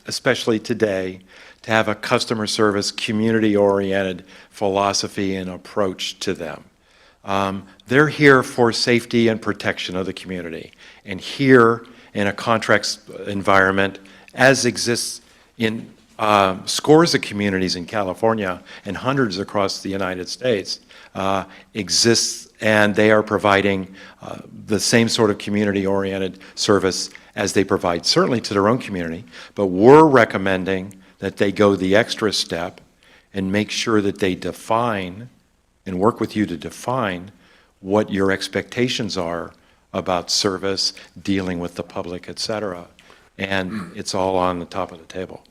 especially today, to have a customer service, community-oriented philosophy and approach to them. They're here for safety and protection of the community. And here, in a contract environment, as exists in scores of communities in California and hundreds across the United States, exists, and they are providing the same sort of community-oriented service as they provide, certainly to their own community, but we're recommending that they go the extra step and make sure that they define and work with you to define what your expectations are about service, dealing with the public, et cetera. And it's all on the top of the table.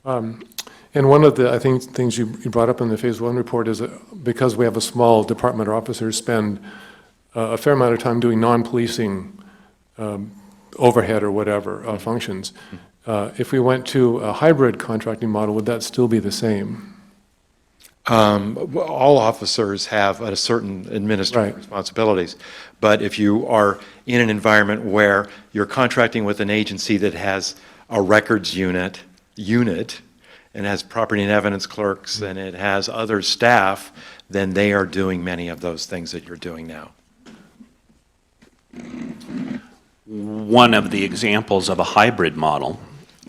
And one of the, I think, things you brought up in the Phase 1 report is that because we have a small department, our officers spend a fair amount of time doing non-policing overhead or whatever functions. If we went to a hybrid contracting model, would that still be the same? All officers have a certain administrative responsibilities, but if you are in an environment where you're contracting with an agency that has a records unit, and has property and evidence clerks, and it has other staff, then they are doing many of those things that you're doing now. One of the examples of a hybrid model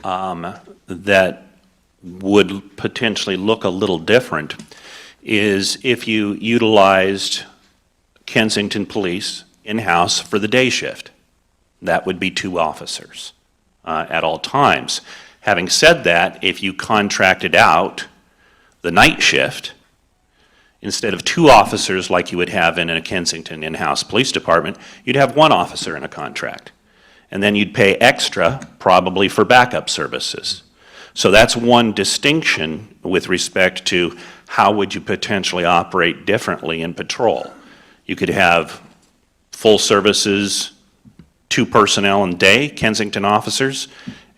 that would potentially look a little different is if you utilized Kensington Police in-house for the day shift. That would be 2 officers at all times. Having said that, if you contracted out the night shift, instead of 2 officers like you would have in a Kensington in-house police department, you'd have 1 officer in a contract. And then you'd pay extra, probably for backup services. So that's one distinction with respect to how would you potentially operate differently in patrol. You could have full services, 2 personnel in day, Kensington officers,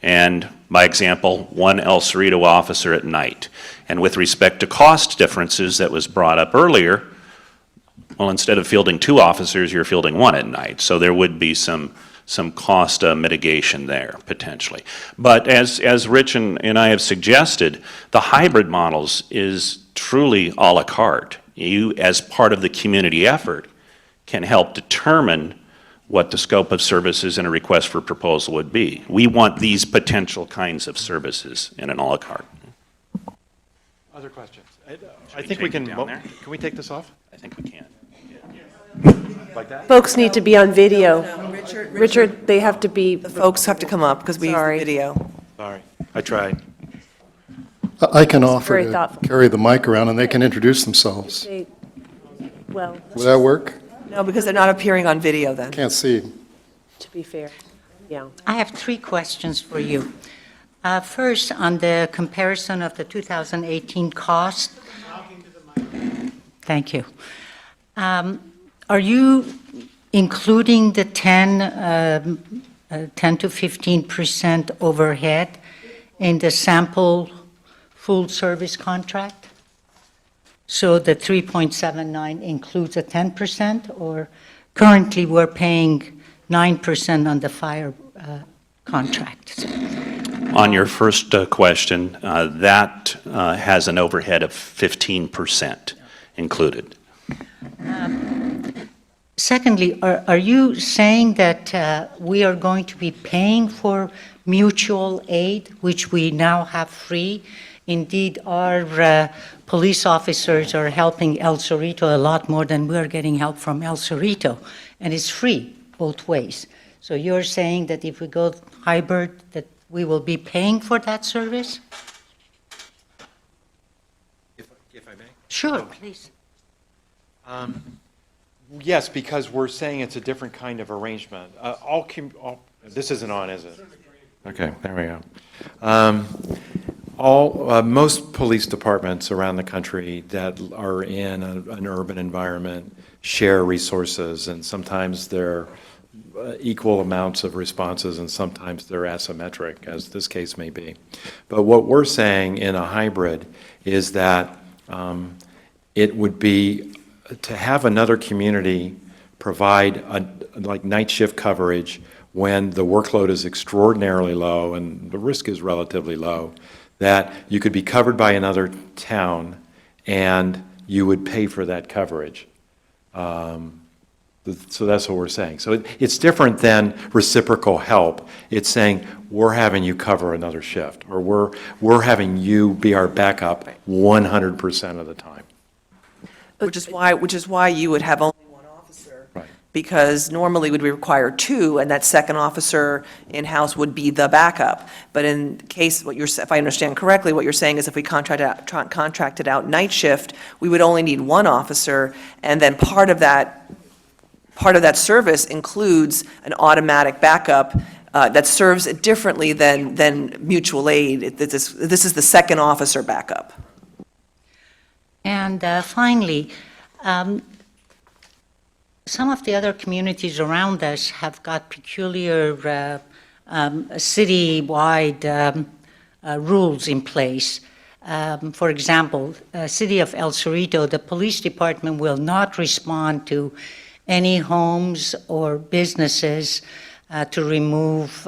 and by example, 1 El Cerrito officer at night. And with respect to cost differences that was brought up earlier, well, instead of fielding 2 officers, you're fielding 1 at night. So there would be some cost mitigation there, potentially. But as Rich and I have suggested, the hybrid models is truly a la carte. You, as part of the community effort, can help determine what the scope of services in a request for proposal would be. We want these potential kinds of services in an a la carte. Other questions? I think we can, can we take this off? I think we can. Like that? Folks need to be on video. Richard, they have to be. The folks have to come up because we use the video. Sorry, I tried. I can offer Very to thoughtful. carry the mic around and they can introduce themselves. Well, Would that work? No, because they're not appearing on video then. Can't see. to be fair, yeah. I have 3 questions for you. First, on the comparison of the 2018 cost. Thank you. Are you including the 10 to 15% overhead in the sample full-service contract? So the 3.79 includes a 10%, or currently we're paying 9% on the fire contract? On your first question, that has an overhead of 15% included. Secondly, are you saying that we are going to be paying for mutual aid, which we now have free? Indeed, our police officers are helping El Cerrito a lot more than we're getting help from El Cerrito, and it's free both ways. So you're saying that if we go hybrid, that we will be paying for that service? If I may? Sure, please. Yes, because we're saying it's a different kind of arrangement. This isn't on, is it? Okay, there we go. Most police departments around the country that are in an urban environment share resources, and sometimes they're equal amounts of responses, and sometimes they're asymmetric, as this case may be. But what we're saying in a hybrid is that it would be to have another community provide like night shift coverage when the workload is extraordinarily low and the risk is relatively low, that you could be covered by another town and you would pay for that coverage. So that's what we're saying. So it's different than reciprocal help. It's saying we're having you cover another shift, or we're having you be our backup 100% of the time. Which is why you would have only 1 officer. Right. Because normally would we require 2, and that second officer in-house would be the backup. But in case, if I understand correctly, what you're saying is if we contracted out night shift, we would only need 1 officer, and then part of that service includes an automatic backup that serves it differently than mutual aid. This is the second officer backup. And finally, some of the other communities around us have got peculiar citywide rules in place. For example, City of El Cerrito, the police department will not respond to any homes or businesses to remove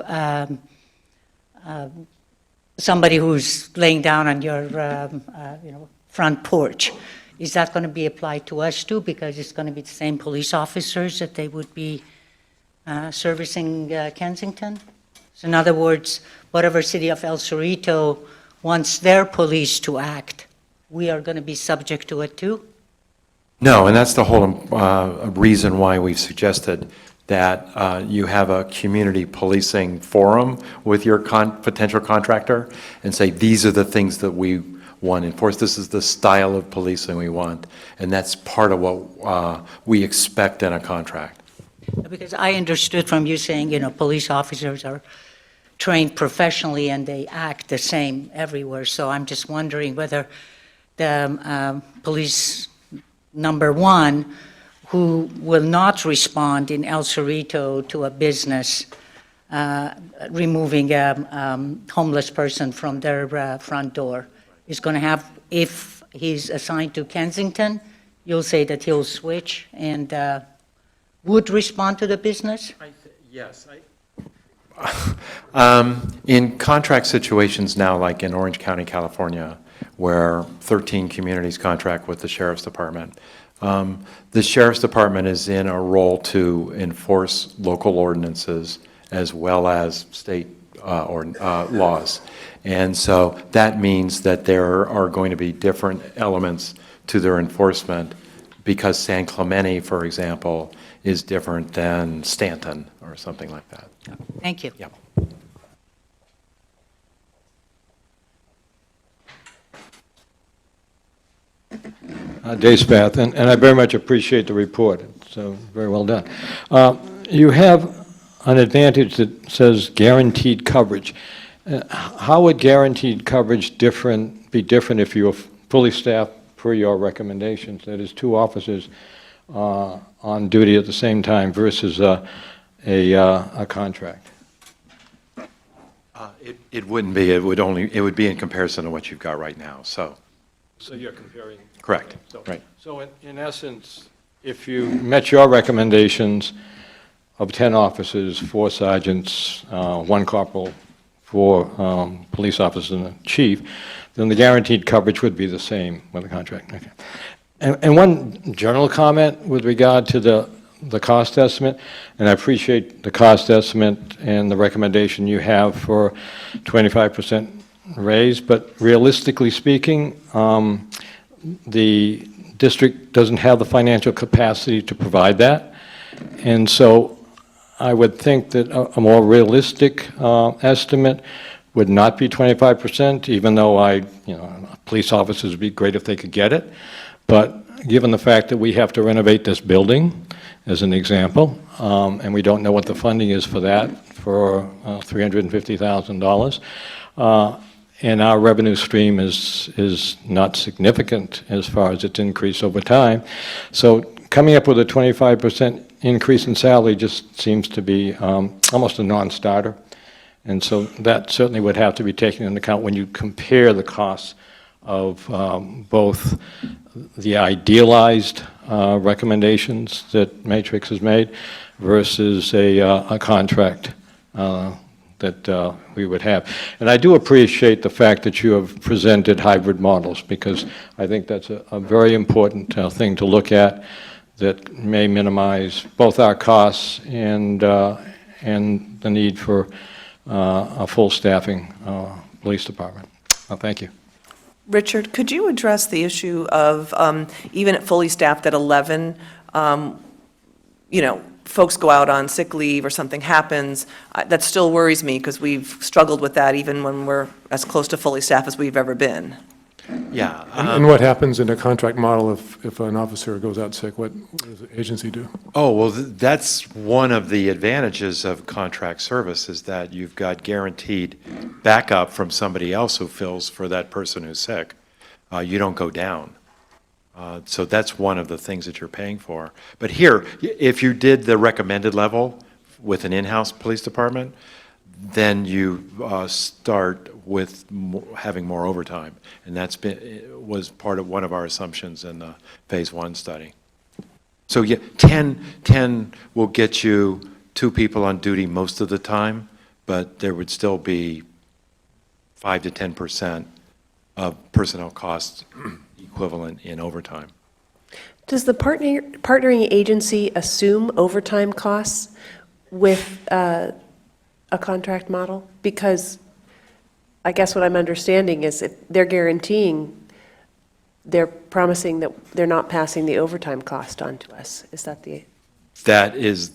somebody who's laying down on your front porch. Is that going to be applied to us too, because it's going to be the same police officers that they would be servicing Kensington? So in other words, whatever City of El Cerrito wants their police to act, we are going to be subject to it too? No, and that's the whole reason why we've suggested that you have a community policing forum with your potential contractor and say, these are the things that we want enforced. This is the style of policing we want, and that's part of what we expect in a contract. Because I understood from you saying, police officers are trained professionally and they act the same everywhere. So I'm just wondering whether the police number one, who will not respond in El Cerrito to a business removing a homeless person from their front door, is going to have, if he's assigned to Kensington, you'll say that he'll switch and would respond to the business? Yes. In contract situations now, like in Orange County, California, where 13 communities contract with the Sheriff's Department, the Sheriff's Department is in a role to enforce local ordinances as well as state laws. And so that means that there are going to be different elements to their enforcement because San Clemente, for example, is different than Stanton or something like that. Thank you. Yep. Dave Spath, and I very much appreciate the report. It's very well done. You have an advantage that says guaranteed coverage. How would guaranteed coverage be different if you were fully staffed per your recommendations? That is, 2 officers on duty at the same time versus a contract. It wouldn't be. It would be in comparison to what you've got right now. So You're comparing. correct. So, right. So in essence, if you met your recommendations of 10 officers, 4 sergeants, 1 corporal, 4 police officers, and a chief, then the guaranteed coverage would be the same with the contract. Okay. And one general comment with regard to the cost estimate, and I appreciate the cost estimate and the recommendation you have for 25% raise, but realistically speaking, the district doesn't have the financial capacity to provide that. And so I would think that a more realistic estimate would not be 25%, even though police officers would be great if they could get it. But given the fact that we have to renovate this building, as an example, and we don't know what the funding is for that, for $350,000, and our revenue stream is not significant as far as its increase over time. So coming up with a 25% increase in salary just seems to be almost a non-starter. And so that certainly would have to be taken into account when you compare the costs of both the idealized recommendations that Matrix has made versus a contract that we would have. And I do appreciate the fact that you have presented hybrid models, because I think that's a very important thing to look at that may minimize both our costs and the need for a full staffing police department. Thank you. Richard, could you address the issue of, even at fully staffed at 11, folks go out on sick leave or something happens? That still worries me, because we've struggled with that even when we're as close to fully staffed as we've ever been. Yeah. And what happens in a contract model if an officer goes out sick? What does the agency do? Oh, well, that's one of the advantages of contract service, is that you've got guaranteed backup from somebody else who fills for that person who's sick. You don't go down. So that's one of the things that you're paying for. But here, if you did the recommended level with an in-house police department, then you start with having more overtime. And was part of one of our assumptions in the Phase 1 study. So yeah, 10 will get you 2 people on duty most of the time, but there would still be 5 to 10% of personnel costs equivalent in overtime. Does the partnering agency assume overtime costs with a contract model? Because I guess what I'm understanding is if they're guaranteeing, they're promising that they're not passing the overtime cost on to us. Is that the? That is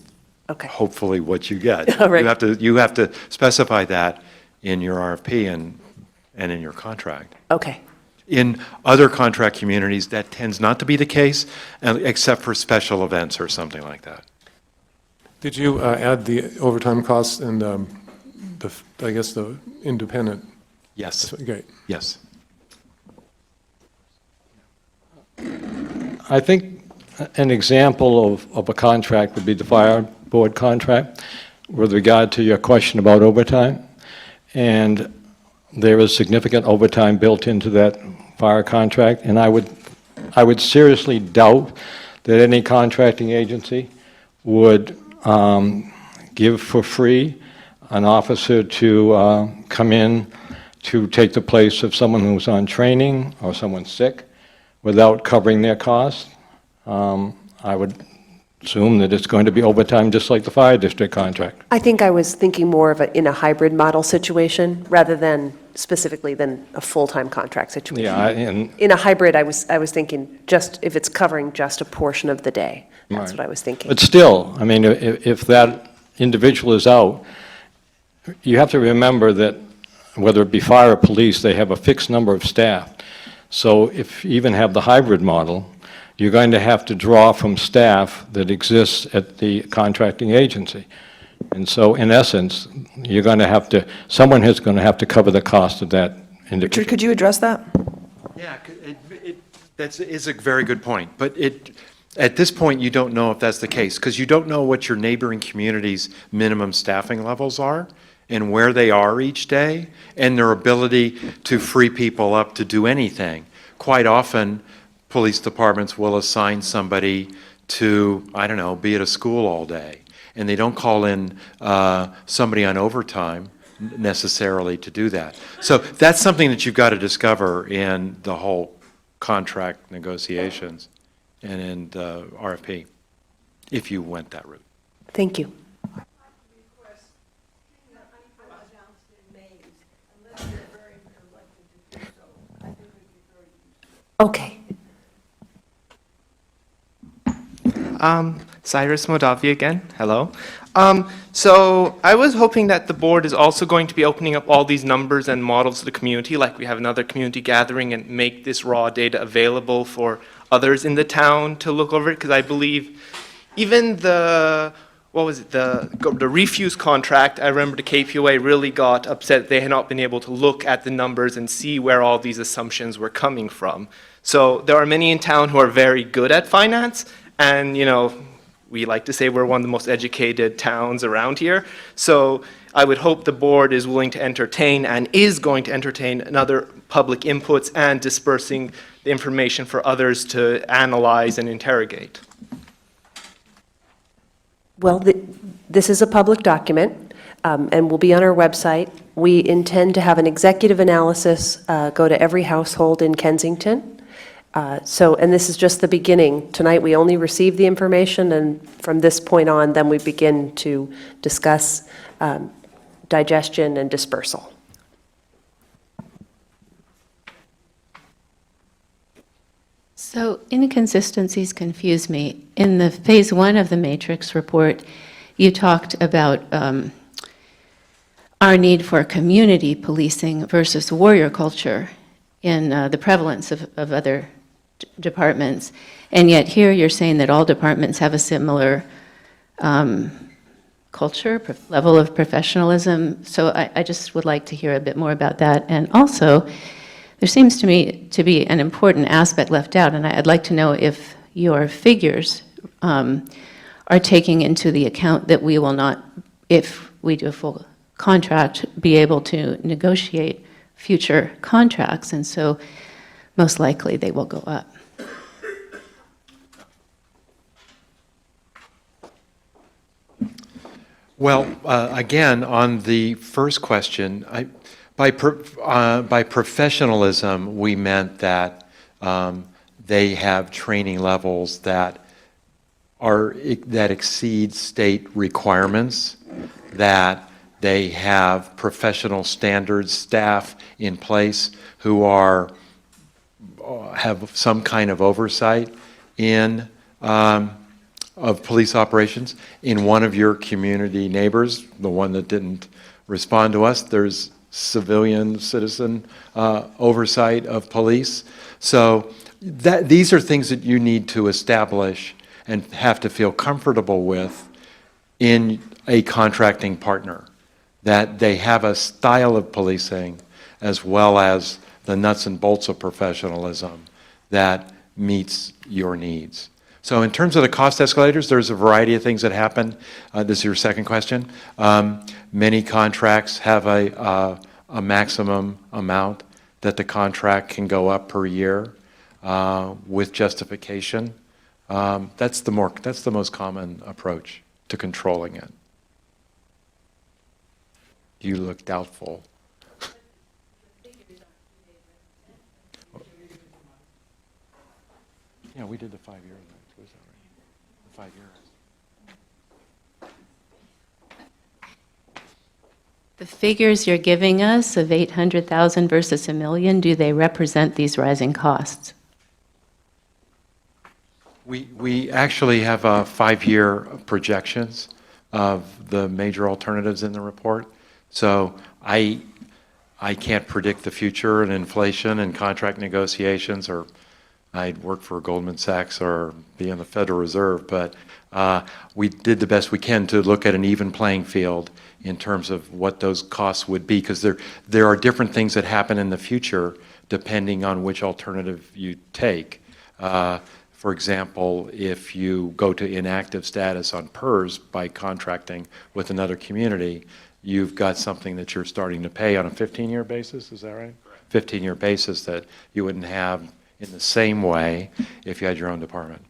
Okay. hopefully what you get. All right. You have to specify that in your RFP and in your contract. Okay. In other contract communities, that tends not to be the case, except for special events or something like that. Did you add the overtime costs and I guess the independent? Yes. Great. Yes. I think an example of a contract would be the fire board contract with regard to your question about overtime. And there is significant overtime built into that fire contract, and I would seriously doubt that any contracting agency would give for free an officer to come in to take the place of someone who's on training or someone sick without covering their costs. I would assume that it's going to be overtime just like the fire district contract. I think I was thinking more of in a hybrid model situation rather than specifically than a full-time contract situation. Yeah, and In a hybrid, I was thinking just if it's covering just a portion of the day. That's Right. what I was thinking. But still, I mean, if that individual is out, you have to remember that whether it be fire or police, they have a fixed number of staff. So if you even have the hybrid model, you're going to have to draw from staff that exists at the contracting agency. And so in essence, you're going to have to, someone is going to have to cover the cost of that individual. Richard, could you address that? Yeah, that is a very good point. But at this point, you don't know if that's the case, because you don't know what your neighboring community's minimum staffing levels are and where they are each day and their ability to free people up to do anything. Quite often, police departments will assign somebody to, I don't know, be at a school all day. And they don't call in somebody on overtime necessarily to do that. So that's something that you've got to discover in the whole contract negotiations and in the RFP, if you went that route. Thank you. Okay. Cyrus Modavi again. Hello. So I was hoping that the board is also going to be opening up all these numbers and models to the community, like we have another community gathering, and make this raw data available for others in the town to look over it, because I believe even the refuse contract, I remember the KPOA really got upset they had not been able to look at the numbers and see where all these assumptions were coming from. So there are many in town who are very good at finance, and we like to say we're one of the most educated towns around here. So I would hope the board is willing to entertain and is going to entertain another public inputs and dispersing the information for others to analyze and interrogate. Well, this is a public document and will be on our website. We intend to have an executive analysis go to every household in Kensington. And this is just the beginning. Tonight, we only receive the information, and from this point on, then we begin to discuss digestion and dispersal. So inconsistencies confuse me. In the phase 1 of the matrix report, you talked about our need for community policing versus warrior culture in the prevalence of other departments. And yet here you're saying that all departments have a similar culture, level of professionalism. So I just would like to hear a bit more about that. And also, there seems to me to be an important aspect left out, and I'd like to know if your figures are taking into the account that we will not, if we do a full contract be able to negotiate future contracts, and so most likely they will go up. Well, again, on the first question, by professionalism, we meant that they have training levels that exceed state requirements, that they have professional standards staff in place who have some kind of oversight of police operations. In one of your community neighbors, the one that didn't respond to us, there's citizen oversight of police. So these are things that you need to establish and have to feel comfortable with in a contracting partner, that they have a style of policing as well as the nuts and bolts of professionalism that meets your needs. So in terms of the cost escalators, there's a variety of things that happen. This is your second question. Many contracts have a maximum amount that the contract can go up per year with justification. That's the most common approach to controlling it. You look doubtful. Yeah, we did the 5 years. Was that right? The 5 years. The figures you're giving us of 800,000 versus $1 million, do they represent these rising costs? We actually have 5-year projections of the major alternatives in the report. So I can't predict the future and inflation and contract negotiations, or I'd work for Goldman Sachs or be in the Federal Reserve, but we did the best we can to look at an even playing field in terms of what those costs would be, because there are different things that happen in the future depending on which alternative you take. For example, if you go to inactive status on PERS by contracting with another community, you've got something that you're starting to pay on a 15-year basis, is that right? 15-year basis that you wouldn't have in the same way if you had your own department.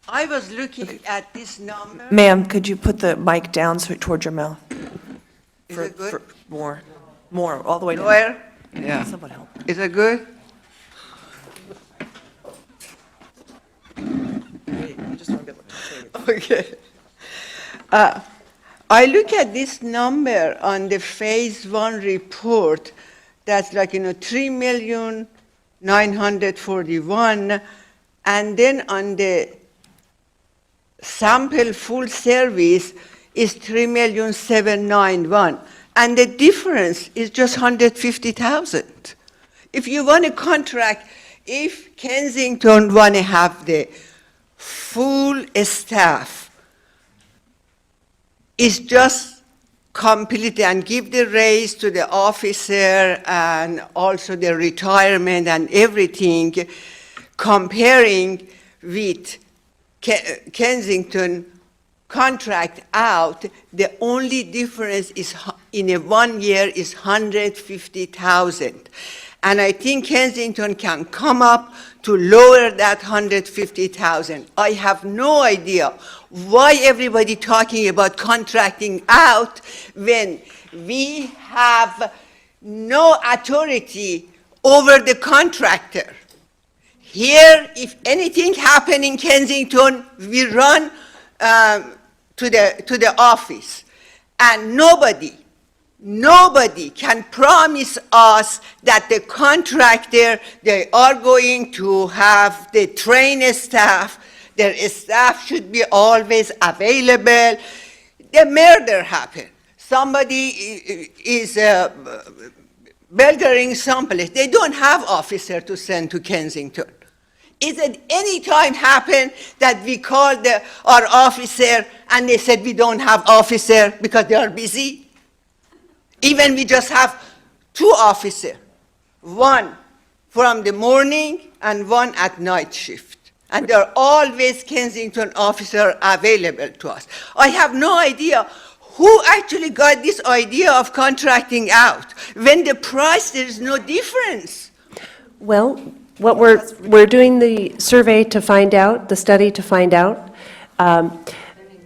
I was looking at this number. Ma'am, could you put the mic down towards your mouth? Is it good? More, all the way down. Where? Yeah. Someone help. Is it good? Okay. I look at this number on the phase 1 report, that's like, 3,941,000, and then on the sample full service is 3,791,000, and the difference is just 150,000. If you want to contract, if Kensington want to have the full staff, is just complete and give the raise to the officer and also the retirement and everything, comparing with Kensington contract out, the only difference is in a 1 year is 150,000. And I think Kensington can come up to lower that 150,000. I have no idea why everybody talking about contracting out when we have no authority over the contractor. Here, if anything happen in Kensington, we run to the office, and nobody can promise us that the contractor, they are going to have the trained staff, their staff should be always available. The murder happened. Somebody is murdering someplace. They don't have officer to send to Kensington. Is it any time happen that we called our officer and they said we don't have officer because they are busy? Even we just have 2 officers, one from the morning and one at night shift. And there are always Kensington officers available to us. I have no idea who actually got this idea of contracting out when the price, there is no difference. Well, what we're doing the survey to find out, the study to find out.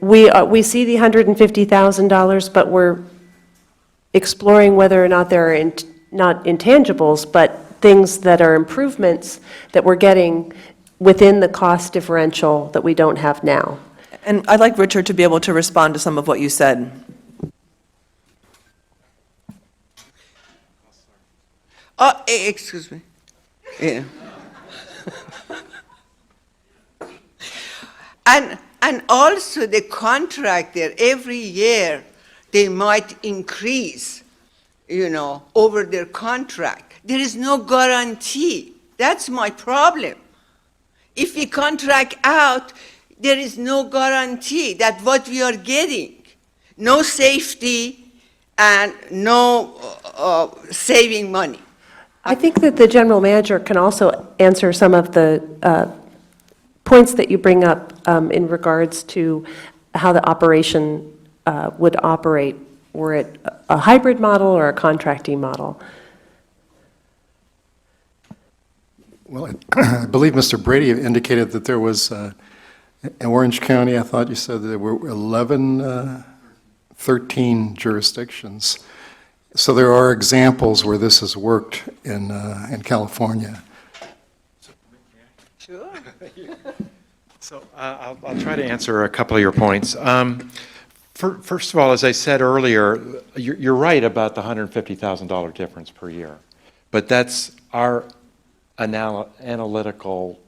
We see the $150,000, but we're exploring whether or not there are not intangibles, but things that are improvements that we're getting within the cost differential that we don't have now. And I'd like Richard to be able to respond to some of what you said. Excuse me. Yeah. And also the contractor, every year, they might increase, over their contract. There is no guarantee. That's my problem. If we contract out, there is no guarantee that what we are getting, no safety and no saving money. I think that the general manager can also answer some of the points that you bring up in regards to how the operation would operate, were it a hybrid model or a contracting model. Well, I believe Mr. Brady indicated that there was, in Orange County, I thought you said that there were 13 jurisdictions. So there are examples where this has worked in California. Sure. So I'll try to answer a couple of your points. First of all, as I said earlier, you're right about the $150,000 difference per year. But that's our analytical,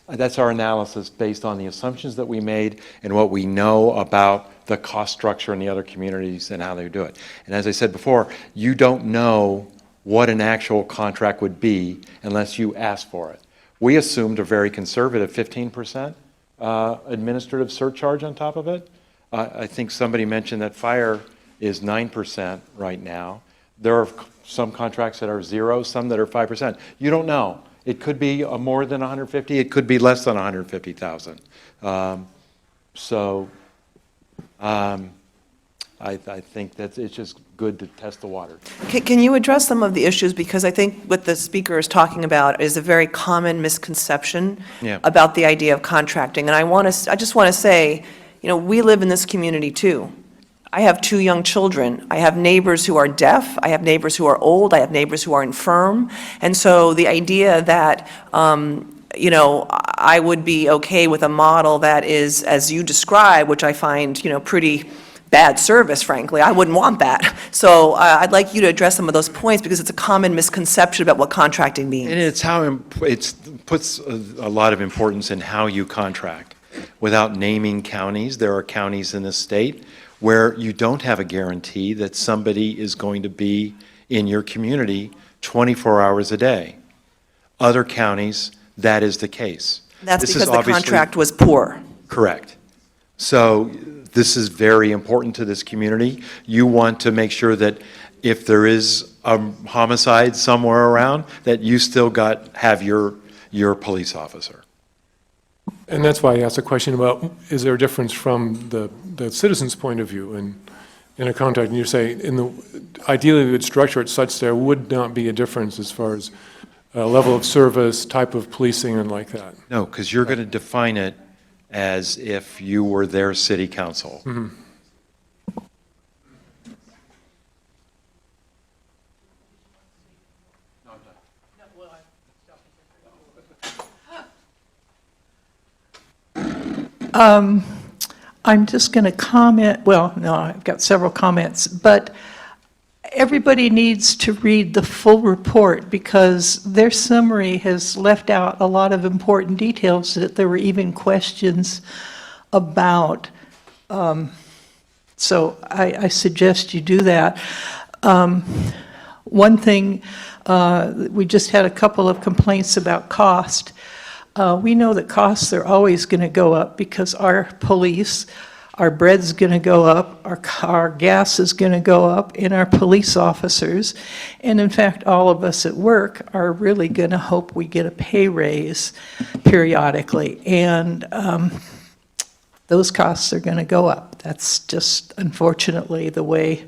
that's our analysis based on the assumptions that we made and what we know about the cost structure in the other communities and how they do it. And as I said before, you don't know what an actual contract would be unless you ask for it. We assumed a very conservative 15% administrative surcharge on top of it. I think somebody mentioned that fire is 9% right now. There are some contracts that are 0, some that are 5%. You don't know. It could be more than 150. It could be less than 150,000. I think that it's just good to test the water. Can you address some of the issues? Because I think what the speaker is talking about is a very common misconception about the idea of contracting. And I just want to say, we live in this community too. I have 2 young children. I have neighbors who are deaf. I have neighbors who are old. I have neighbors who are infirm. And so the idea that, I would be okay with a model that is, as you describe, which I find, pretty bad service, frankly. I wouldn't want that. So I'd like you to address some of those points because it's a common misconception about what contracting means. And it's how it puts a lot of importance in how you contract. Without naming counties, there are counties in the state where you don't have a guarantee that somebody is going to be in your community 24 hours a day. Other counties, that is the case. That's because the contract was poor. Correct. So this is very important to this community. You want to make sure that if there is a homicide somewhere around, that you still have your police officer. And that's why I asked a question about, is there a difference from the citizen's point of view in a contract? And you say, ideally we would structure it such there would not be a difference as far as level of service, type of policing, and like that. No, because you're going to define it as if you were their city council. Mm-hmm. I'm just going to comment, well, no, I've got several comments, but everybody needs to read the full report because their summary has left out a lot of important details that there were even questions about. So I suggest you do that. One thing, we just had a couple of complaints about cost. We know that costs are always going to go up because our police our bread's going to go up, our gas is going to go up, and our police officers, and in fact, all of us at work are really going to hope we get a pay raise periodically. And those costs are going to go up. That's just unfortunately the way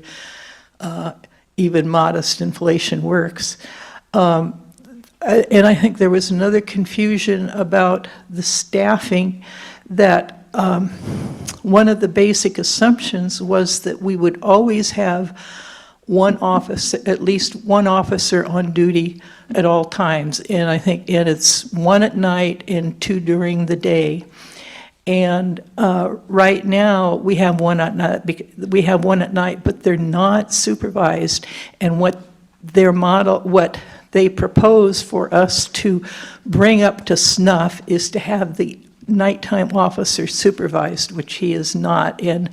even modest inflation works. And I think there was another confusion about the staffing, that one of the basic assumptions was that we would always have at least one officer on duty at all times. And I think, and it's one at night and two during the day. And right now, we have one at night, but they're not supervised. And what they propose for us to bring up to snuff is to have the nighttime officer supervised, which he is not. And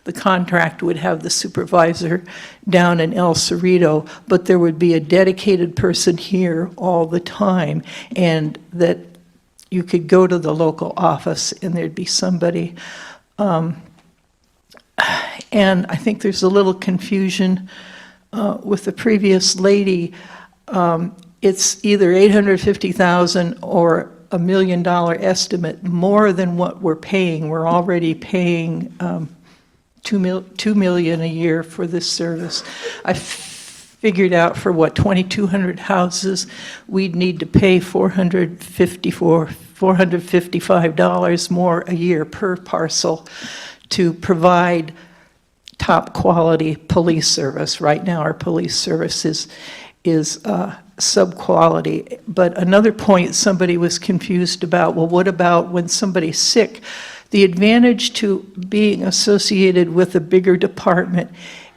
the contract would have the supervisor down in El Cerrito, but there would be a dedicated person here all the time, and that you could go to the local office and there'd be somebody. And I think there's a little confusion with the previous lady. It's either $850,000 or $1 million estimate, more than what we're paying. We're already paying $2 million a year for this service. I figured out for 2,200 houses, we'd need to pay $455 more a year per parcel to provide top quality police service. Right now, our police service is sub-quality. But another point somebody was confused about, well, what about when somebody's sick? The advantage to being associated with a bigger department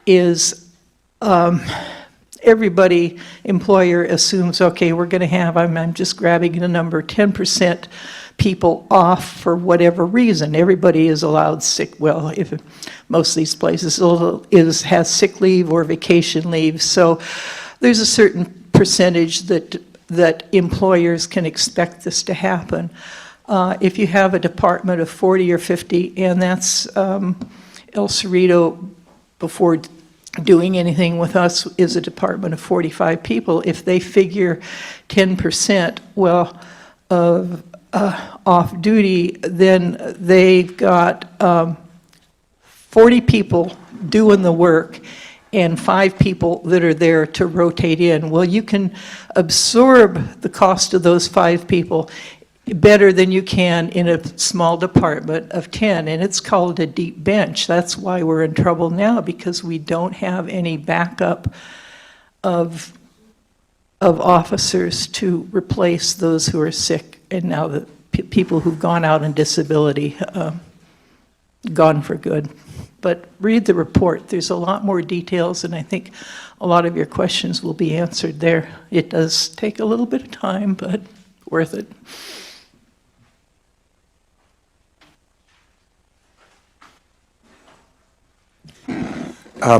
is employer assumes, okay, we're going to have, I'm just grabbing the number, 10% people off for whatever reason. Everybody is allowed sick, well, if most of these places has sick leave or vacation leave. So there's a certain percentage that employers can expect this to happen. If you have a department of 40 or 50, and that's El Cerrito, before doing anything with us, is a department of 45 people. If they figure 10%, well, of off duty, then they've got 40 people doing the work and 5 people that are there to rotate in. Well, you can absorb the cost of those 5 people better than you can in a small department of 10, and it's called a deep bench. That's why we're in trouble now, because we don't have any backup of officers to replace those who are sick, and now the people who've gone out on disability, gone for good. But read the report. There's a lot more details, and I think a lot of your questions will be answered there. It does take a little bit of time, but worth it.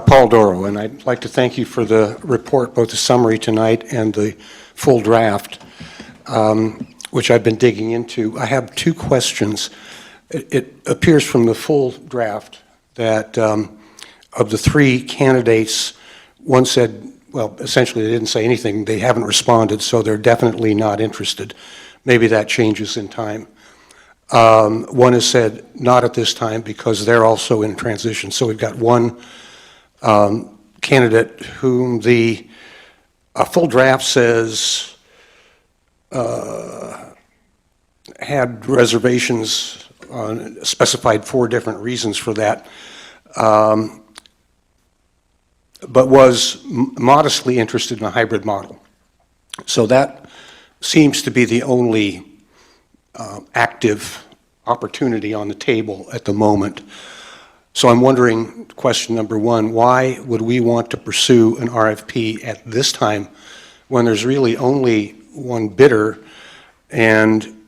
Paul Doro, and I'd like to thank you for the report, both the summary tonight and the full draft, which I've been digging into. I have 2 questions. It appears from the full draft that of the 3 candidates, one said, well, essentially they didn't say anything. They haven't responded, so they're definitely not interested. Maybe that changes in time. One has said not at this time because they're also in transition. So we've got one candidate whom the full draft says had reservations on, specified 4 different reasons for that, but was modestly interested in a hybrid model. So that seems to be the only active opportunity on the table at the moment. So I'm wondering, question number 1, why would we want to pursue an RFP at this time when there's really only one bidder, and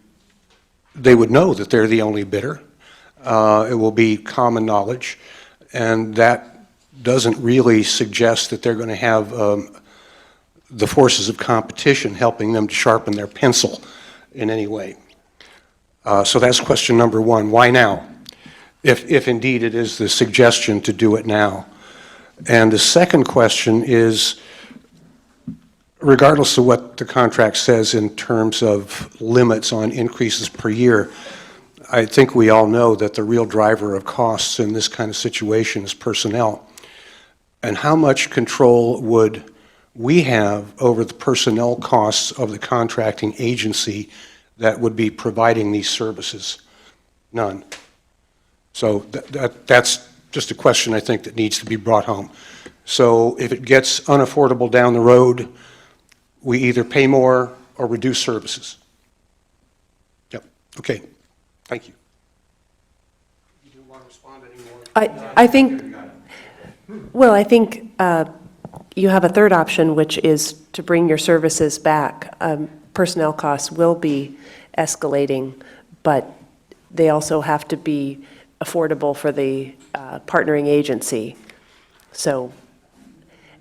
they would know that they're the only bidder? It will be common knowledge, and that doesn't really suggest that they're going to have the forces of competition helping them to sharpen their pencil in any way. So that's question number 1, why now? if indeed it is the suggestion to do it now. And the second question is, regardless of what the contract says in terms of limits on increases per year, I think we all know that the real driver of costs in this kind of situation is personnel. And how much control would we have over the personnel costs of the contracting agency that would be providing these services? None. So that's just a question I think that needs to be brought home. So if it gets unaffordable down the road, we either pay more or reduce services. Yep, okay, thank you. You do want to respond anymore? I think, well, I think you have a third option, which is to bring your services back. Personnel costs will be escalating, but they also have to be affordable for the partnering agency. So,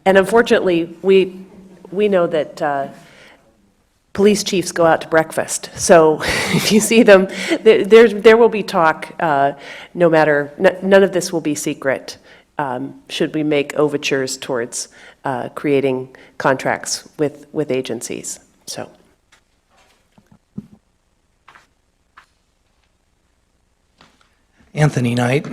and unfortunately, we know that police chiefs go out to breakfast. So if you see them, there will be talk, no matter, none of this will be secret, should we make overtures towards creating contracts with agencies. So. Anthony Knight.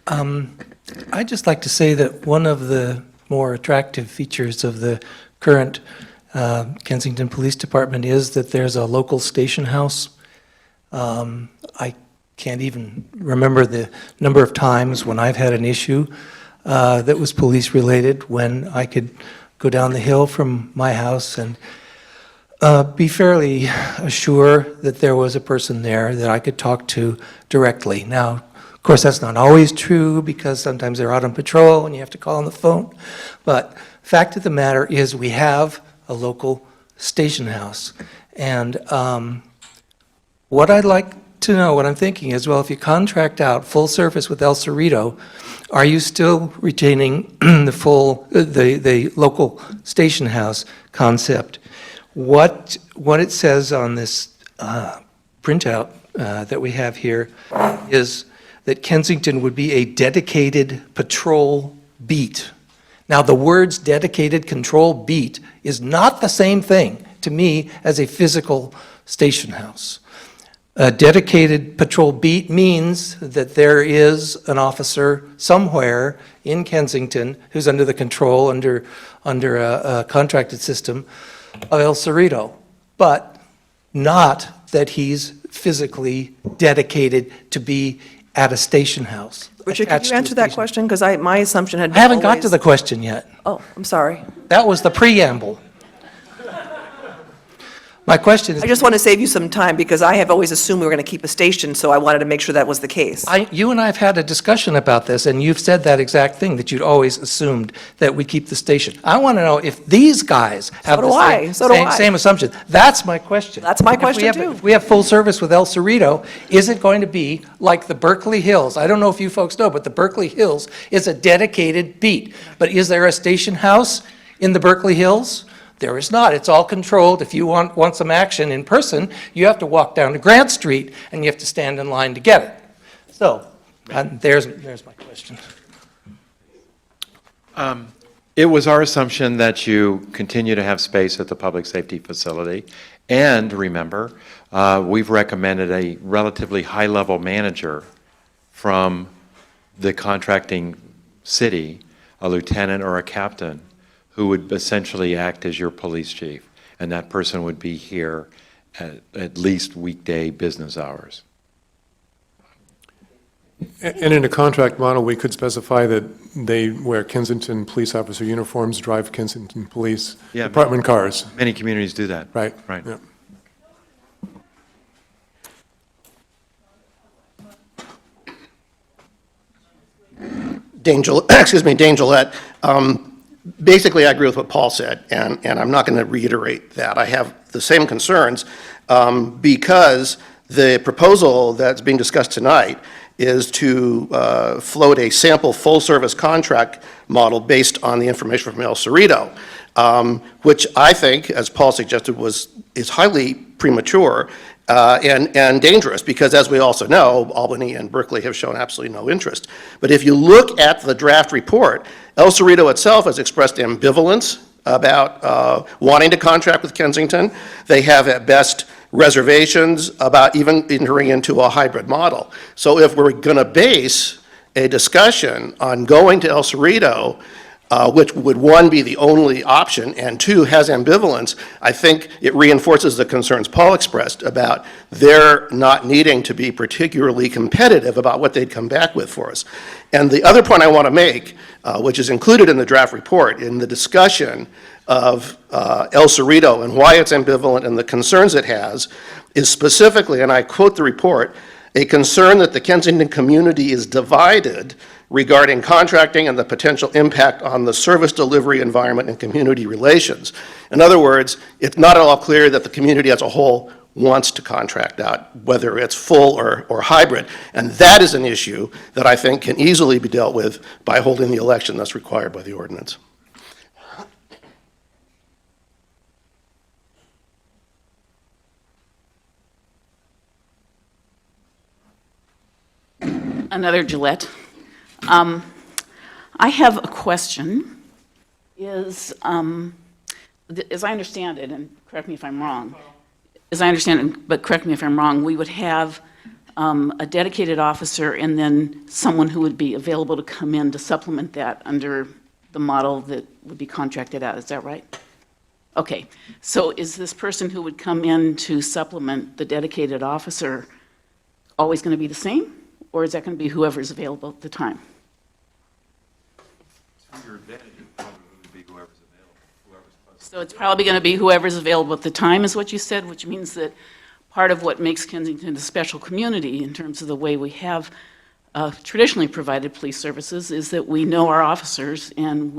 I'd just like to say that one of the more attractive features of the current Kensington Police Department is that there's a local station house. I can't even remember the number of times when I've had an issue that was police-related, when I could go down the hill from my house and be fairly sure that there was a person there that I could talk to directly. Now, of course, that's not always true, because sometimes they're out on patrol and you have to call on the phone. But fact of the matter is, we have a local station house. And what I'd like to know, what I'm thinking is, well, if you contract out full service with El Cerrito, are you still retaining the local station house concept? What it says on this printout that we have here is that Kensington would be a dedicated patrol beat. Now, the words dedicated control beat is not the same thing to me as a physical station house. A dedicated patrol beat means that there is an officer somewhere in Kensington who's under the control, under a contracted system of El Cerrito, but not that he's physically dedicated to be at a station house. Richard, could you answer that question? Because my assumption had been I haven't got to always- the question yet. Oh, I'm sorry. That was the preamble. My question is... I just want to save you some time, because I have always assumed we were going to keep a station, so I wanted to make sure that was the case. You and I have had a discussion about this, and you've said that exact thing, that you'd always assumed that we keep the station. I want to know if these guys have the same assumption. That's my question. That's my question, too. If we have full service with El Cerrito, is it going to be like the Berkeley Hills? I don't know if you folks know, but the Berkeley Hills is a dedicated beat. But is there a station house in the Berkeley Hills? There is not. It's all controlled. If you want some action in person, you have to walk down to Grant Street, and you have to stand in line to get it. So, there's my question. It was our assumption that you continue to have space at the public safety facility. And remember, we've recommended a relatively high-level manager from the contracting city, a lieutenant or a captain, who would essentially act as your police chief. And that person would be here at least weekday business hours. And in a contract model, we could specify that they wear Kensington police officer uniforms, drive Kensington Police Department cars. Many communities do that. Right. Right. Yeah. Dane Gillette. Basically, I agree with what Paul said, and I'm not going to reiterate that. I have the same concerns because the proposal that's being discussed tonight is to float a sample full-service contract model based on the information from El Cerrito, which I think, as Paul suggested, is highly premature and dangerous, because as we also know, Albany and Berkeley have shown absolutely no interest. But if you look at the draft report, El Cerrito itself has expressed ambivalence about wanting to contract with Kensington. They have at best reservations about even entering into a hybrid model. So if we're going to base a discussion on going to El Cerrito, which would, one, be the only option, and two, has ambivalence, I think it reinforces the concerns Paul expressed about their not needing to be particularly competitive about what they'd come back with for us. And the other point I want to make, which is included in the draft report, in the discussion of El Cerrito and why it's ambivalent and the concerns it has, is specifically, and I quote the report, a concern that the Kensington community is divided regarding contracting and the potential impact on the service delivery environment and community relations. In other words, it's not at all clear that the community as a whole wants to contract out, whether it's full or hybrid. And that is an issue that I think can easily be dealt with by holding the election that's required by the ordinance. Another Gillette. I have a question. As I understand it, and correct me if I'm wrong, as I understand it, but correct me if I'm wrong, we would have a dedicated officer and then someone who would be available to come in to supplement that under the model that would be contracted out. Is that right? Okay. So is this person who would come in to supplement the dedicated officer always going to be the same? Or is that going to be whoever's available at the time? So it's probably going to be whoever's available at the time, is what you said, which means that part of what makes Kensington a special community in terms of the way we have traditionally provided police services is that we know our officers and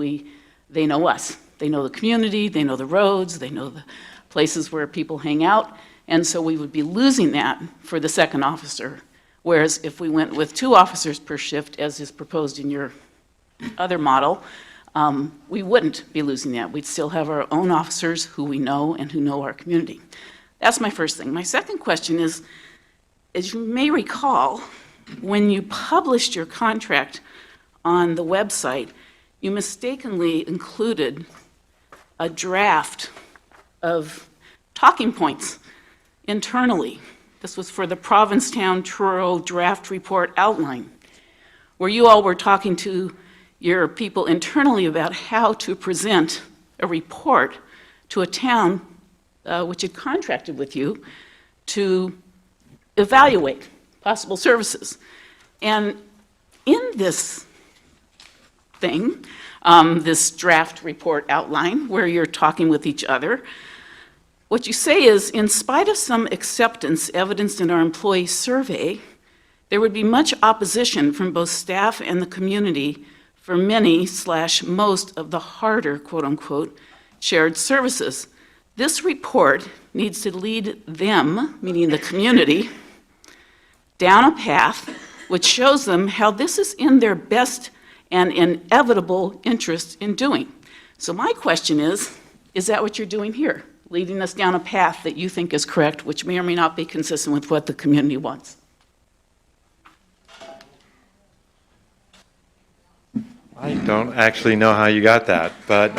they know us. They know the community, they know the roads, they know the places where people hang out, and so we would be losing that for the second officer. Whereas if we went with 2 officers per shift, as is proposed in your other model, we wouldn't be losing that. We'd still have our own officers who we know and who know our community. That's my first thing. My second question is, as you may recall, when you published your contract on the website, you mistakenly included a draft of talking points internally. This was for the Provincetown-Truro draft report outline, where you all were talking to your people internally about how to present a report to a town which had contracted with you to evaluate possible services. And in this thing, this draft report outline, where you're talking with each other, what you say is, in spite of some acceptance evidenced in our employee survey, there would be much opposition from both staff and the community for many/most of the harder, quote-unquote, shared services. This report needs to lead them, meaning the community, down a path which shows them how this is in their best and inevitable interest in doing. So my question is that what you're doing here? Leading us down a path that you think is correct, which may or may not be consistent with what the community wants? I don't actually know how you got that, but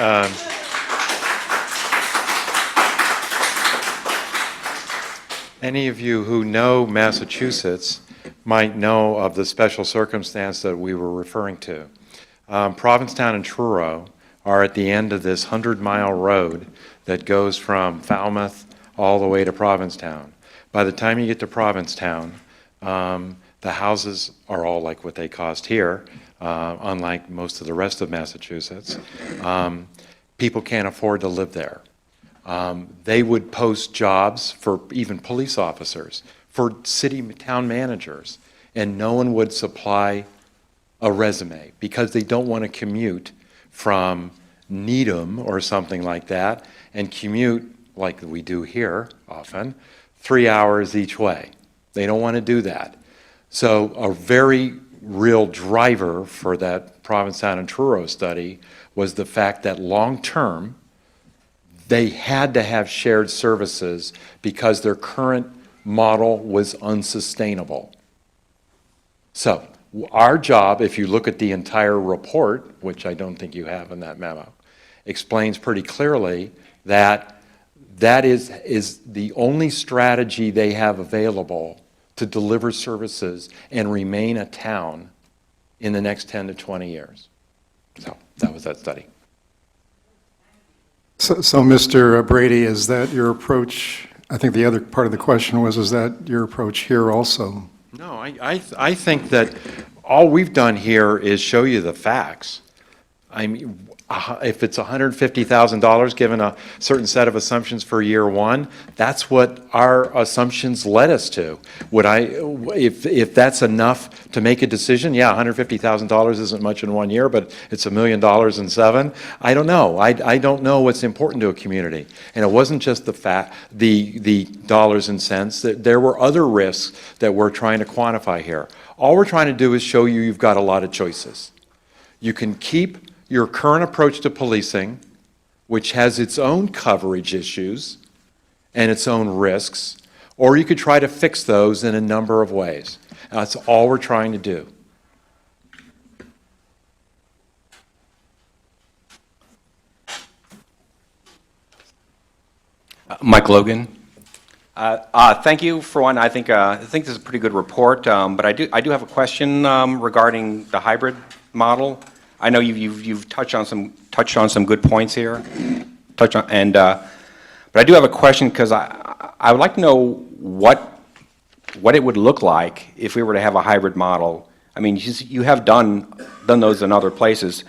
any of you who know Massachusetts might know of the special circumstance that we were referring to. Provincetown and Truro are at the end of this 100-mile road that goes from Falmouth all the way to Provincetown. By the time you get to Provincetown, the houses are all like what they cost here, unlike most of the rest of Massachusetts. People can't afford to live there. They would post jobs for even police officers, for town managers, and no one would supply a resume because they don't want to commute from Needham or something like that and commute, like we do here often, 3 hours each way. They don't want to do that. So a very real driver for that Provincetown and Truro study was the fact that long-term, they had to have shared services because their current model was unsustainable. So our job, if you look at the entire report, which I don't think you have in that memo, explains pretty clearly that that is the only strategy they have available to deliver services and remain a town in the next 10 to 20 years. So that was that study. So Mr. Brady, is that your approach? I think the other part of the question was, is that your approach here also? No, I think that all we've done here is show you the facts. I mean, if it's $150,000 given a certain set of assumptions for year one, that's what our assumptions led us to. If that's enough to make a decision, yeah, $150,000 isn't much in 1 year, but it's $1 million in 7. I don't know. I don't know what's important to a community. And it wasn't just the dollars and cents. There were other risks that we're trying to quantify here. All we're trying to do is show you you've got a lot of choices. You can keep your current approach to policing, which has its own coverage issues and its own risks, or you could try to fix those in a number of ways. That's all we're trying to do. Mike Logan. Thank you for one. I think this is a pretty good report, but I do have a question regarding the hybrid model. I know you've touched on some good points here, but I do have a question because I would like to know what it would look like if we were to have a hybrid model. I mean, you have done those in other places.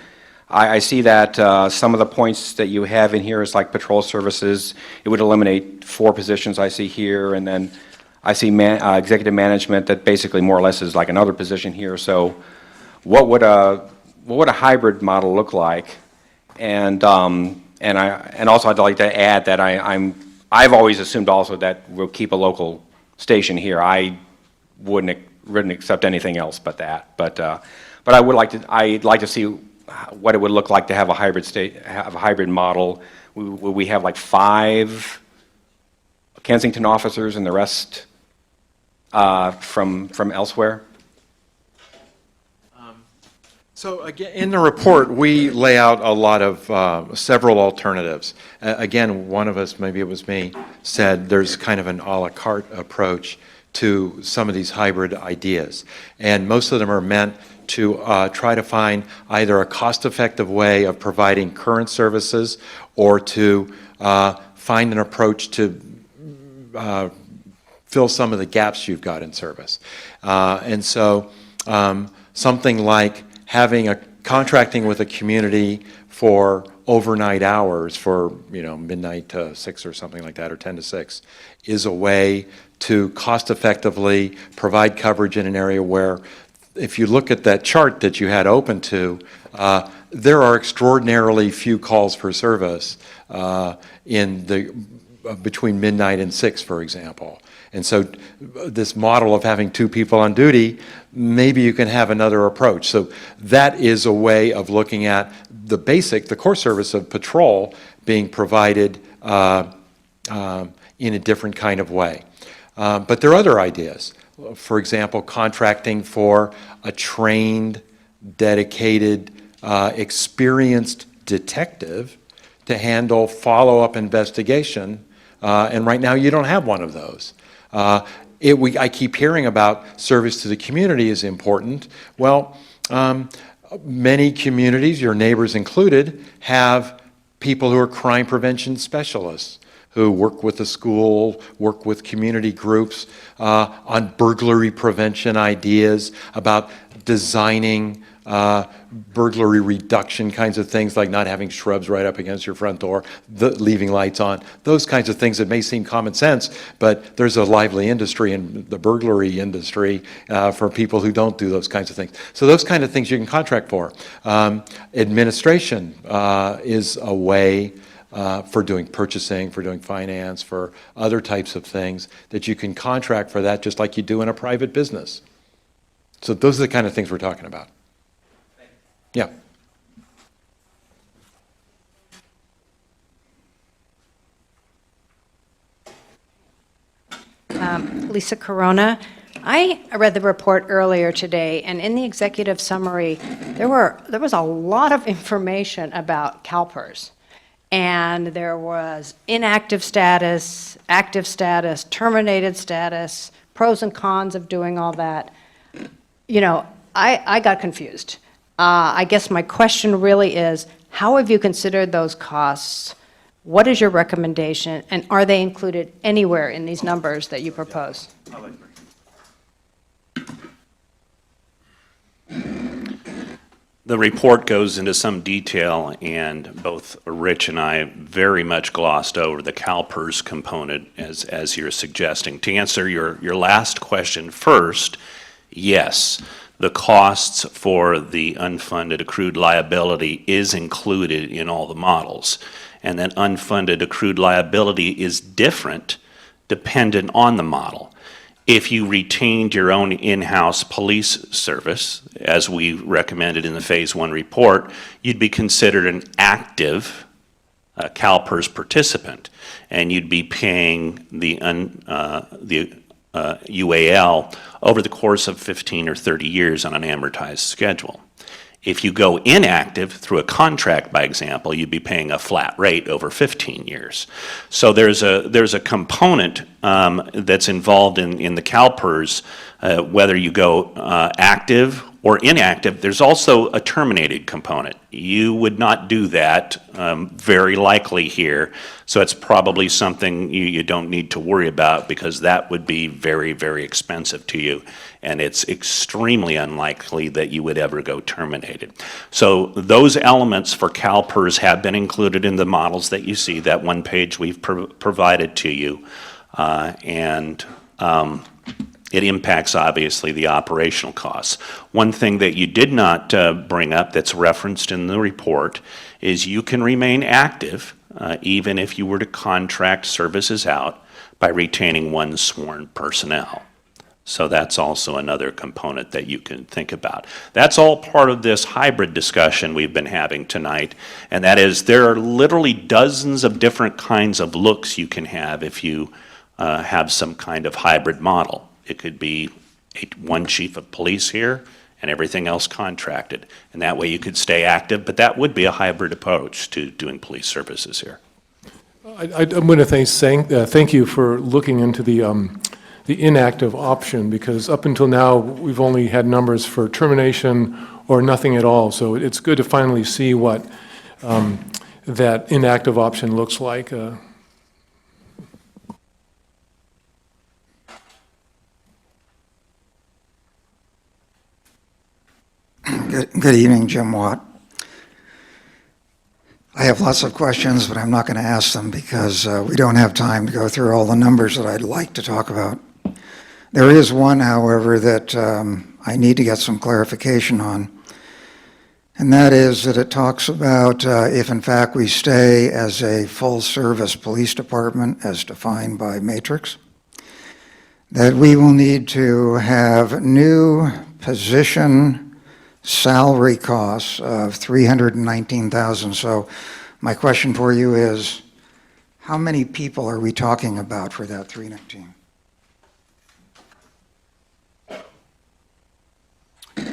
I see that some of the points that you have in here is like patrol services. It would eliminate 4 positions I see here, and then I see executive management that basically more or less is like another position here. So, what would a hybrid model look like? And also I'd like to add that I've always assumed also that we'll keep a local station here. I wouldn't accept anything else but that. But I'd like to see what it would look like to have a hybrid model. Will we have like 5 Kensington officers and the rest from elsewhere? So again, in the report, we lay out a lot of several alternatives. Again, one of us, maybe it was me, said there's kind of an a la carte approach to some of these hybrid ideas. And most of them are meant to try to find either a cost-effective way of providing current services or to find an approach to fill some of the gaps you've got in service. And so something like having contracting with a community for overnight hours, for midnight to 6 or something like that, or 10 to 6, is a way to cost effectively provide coverage in an area where, if you look at that chart that you had open to, there are extraordinarily few calls for service between midnight and 6, for example. And so this model of having 2 people on duty, maybe you can have another approach. So that is a way of looking at the core service of patrol being provided in a different kind of way. But there are other ideas. For example, contracting for a trained, dedicated, experienced detective to handle follow-up investigation. And right now you don't have one of those. I keep hearing about service to the community is important. Well, many communities, your neighbors included, have people who are crime prevention specialists who work with the school, work with community groups on burglary prevention ideas, about designing burglary reduction kinds of things, like not having shrubs right up against your front door, leaving lights on, those kinds of things that may seem common sense, but there's a lively industry in the burglary industry for people who don't do those kinds of things. So those kind of things you can contract for. Administration is a way for doing purchasing, for doing finance, for other types of things that you can contract for that just like you do in a private business. So those are the kind of things we're talking about. Yeah. Lisa Corona. I read the report earlier today, and in the executive summary, there was a lot of information about CalPERS. And there was inactive status, active status, terminated status, pros and cons of doing all that. You know, I got confused. I guess my question really is, how have you considered those costs? What is your recommendation? And are they included anywhere in these numbers that you propose? The report goes into some detail, and both Rich and I very much glossed over the CalPERS component as you're suggesting. To answer your last question first, yes, the costs for the unfunded accrued liability is included in all the models. And that unfunded accrued liability is different dependent on the model. If you retained your own in-house police service, as we recommended in the Phase 1 report, you'd be considered an active CalPERS participant, and you'd be paying the UAL over the course of 15 or 30 years on an amortized schedule. If you go inactive through a contract, by example, you'd be paying a flat rate over 15 years. So there's a component that's involved in the CalPERS, whether you go active or inactive. There's also a terminated component. You would not do that very likely here, so it's probably something you don't need to worry about, because that would be very, very expensive to you, and it's extremely unlikely that you would ever go terminated. So those elements for CalPERS have been included in the models that you see, that one page we've provided to you, and it impacts, obviously, the operational costs. One thing that you did not bring up that's referenced in the report is you can remain active even if you were to contract services out by retaining one sworn personnel. So that's also another component that you can think about. That's all part of this hybrid discussion we've been having tonight, and that is there are literally dozens of different kinds of looks you can have if you have some kind of hybrid model. It could be one chief of police here and everything else contracted. And that way you could stay active, but that would be a hybrid approach to doing police services here. I'm going to thank you for looking into the inactive option, because up until now, we've only had numbers for termination or nothing at all. So it's good to finally see what that inactive option looks like. Good evening, Jim Watt. I have lots of questions, but I'm not going to ask them because we don't have time to go through all the numbers that I'd like to talk about. There is one, however, that I need to get some clarification on, and that is that it talks about if in fact we stay as a full-service police department as defined by Matrix, that we will need to have new position salary costs of $319,000. So my question for you is, how many people are we talking about for that $319,000?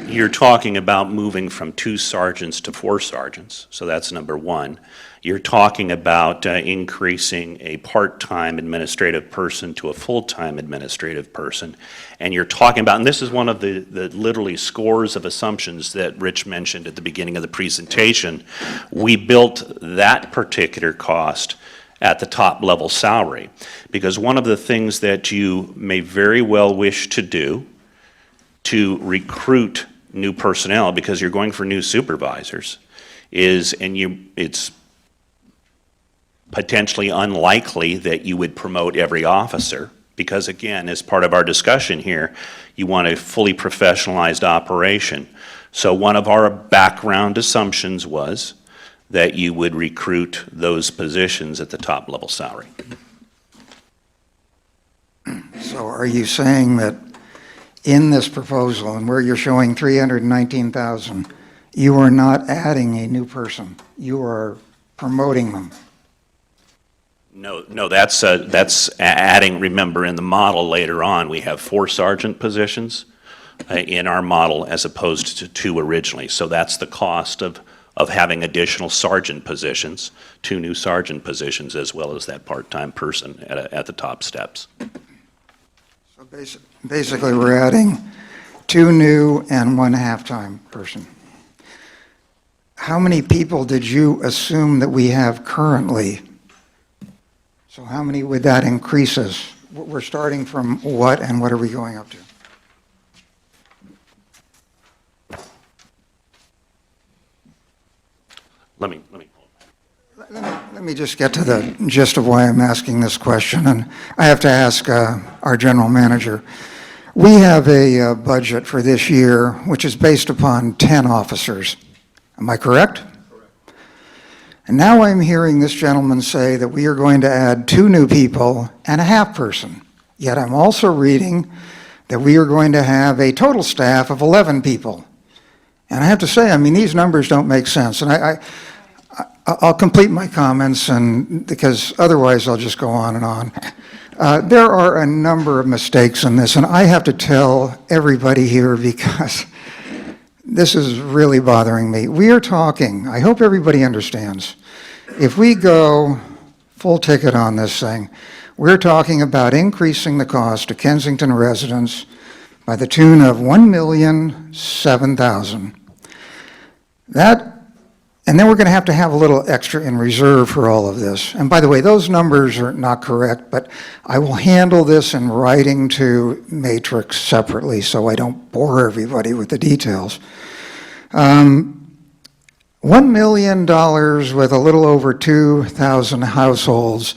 You're talking about moving from 2 sergeants to 4 sergeants, so that's number one. You're talking about increasing a part-time administrative person to a full-time administrative person. And you're talking about, and this is one of the literally scores of assumptions that Rich mentioned at the beginning of the presentation, we built that particular cost at the top level salary. Because one of the things that you may very well wish to do to recruit new personnel, because you're going for new supervisors, is, it's potentially unlikely that you would promote every officer, because again, as part of our discussion here, you want a fully professionalized operation. So one of our background assumptions was that you would recruit those positions at the top level salary. So are you saying that in this proposal, and where you're showing $319,000, you are not adding a new person, you are promoting them? No, that's adding, remember, in the model later on, we have 4 sergeant positions in our model as opposed to 2 originally. So that's the cost of having additional sergeant positions, 2 new sergeant positions, as well as that part-time person at the top steps. So basically, we're adding 2 new and 1 half-time person. How many people did you assume that we have currently? So how many would that increase us? We're starting from what, and what are we going up to? Let me just get to the gist of why I'm asking this question, and I have to ask our general manager. We have a budget for this year which is based upon 10 officers. Am I correct? Correct. And now I'm hearing this gentleman say that we are going to add 2 new people and a half person. Yet I'm also reading that we are going to have a total staff of 11 people. And I have to say, I mean, these numbers don't make sense. And I'll complete my comments, and because otherwise I'll just go on and on. There are a number of mistakes in this, and I have to tell everybody here because this is really bothering me. We are talking, I hope everybody understands, if we go full ticket on this thing, we're talking about increasing the cost to Kensington residents by the tune of $1,007,000. And then we're going to have a little extra in reserve for all of this. And by the way, those numbers are not correct, but I will handle this in writing to Matrix separately so I don't bore everybody with the details. $1 million with a little over 2,000 households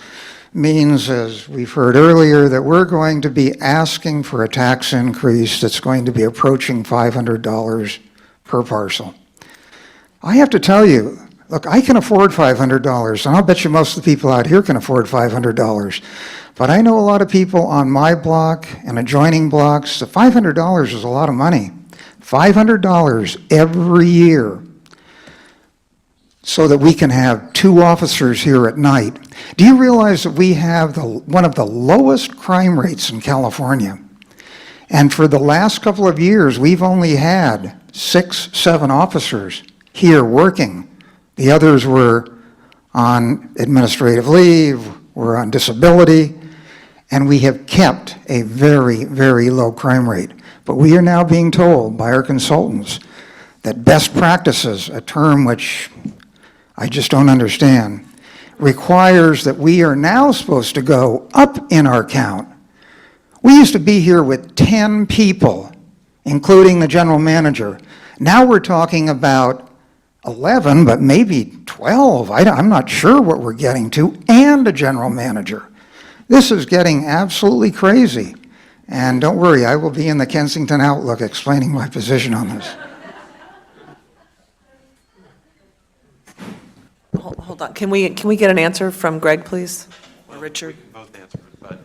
means, as we've heard earlier, that we're going to be asking for a tax increase that's going to be approaching $500 per parcel. I have to tell you, look, I can afford $500, and I'll bet you most of the people out here can afford $500. But I know a lot of people on my block and adjoining blocks, the $500 is a lot of money. $500 every year so that we can have 2 officers here at night. Do you realize that we have one of the lowest crime rates in California? And for the last couple of years, we've only had 6, 7 officers here working. The others were on administrative leave, were on disability, and we have kept a very, very low crime rate. But we are now being told by our consultants that best practices, a term which I just don't understand, requires that we are now supposed to go up in our count. We used to be here with 10 people, including the general manager. Now we're talking about 11, but maybe 12. I'm not sure what we're getting to, and a general manager. This is getting absolutely crazy. And don't worry, I will be in the Kensington Outlook explaining my position on this. Hold on. Can we get an answer from Greg, please? Or Richard? Both answer, but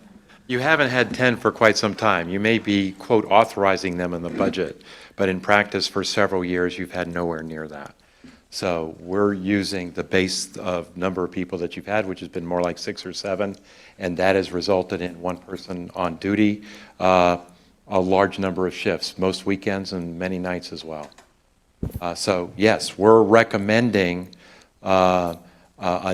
you haven't had 10 for quite some time. You may be, quote, authorizing them in the budget, but in practice for several years, you've had nowhere near that. So we're using the base of number of people that you've had, which has been more like 6 or 7, and that has resulted in 1 person on duty, a large number of shifts, most weekends and many nights as well. So yes, we're recommending a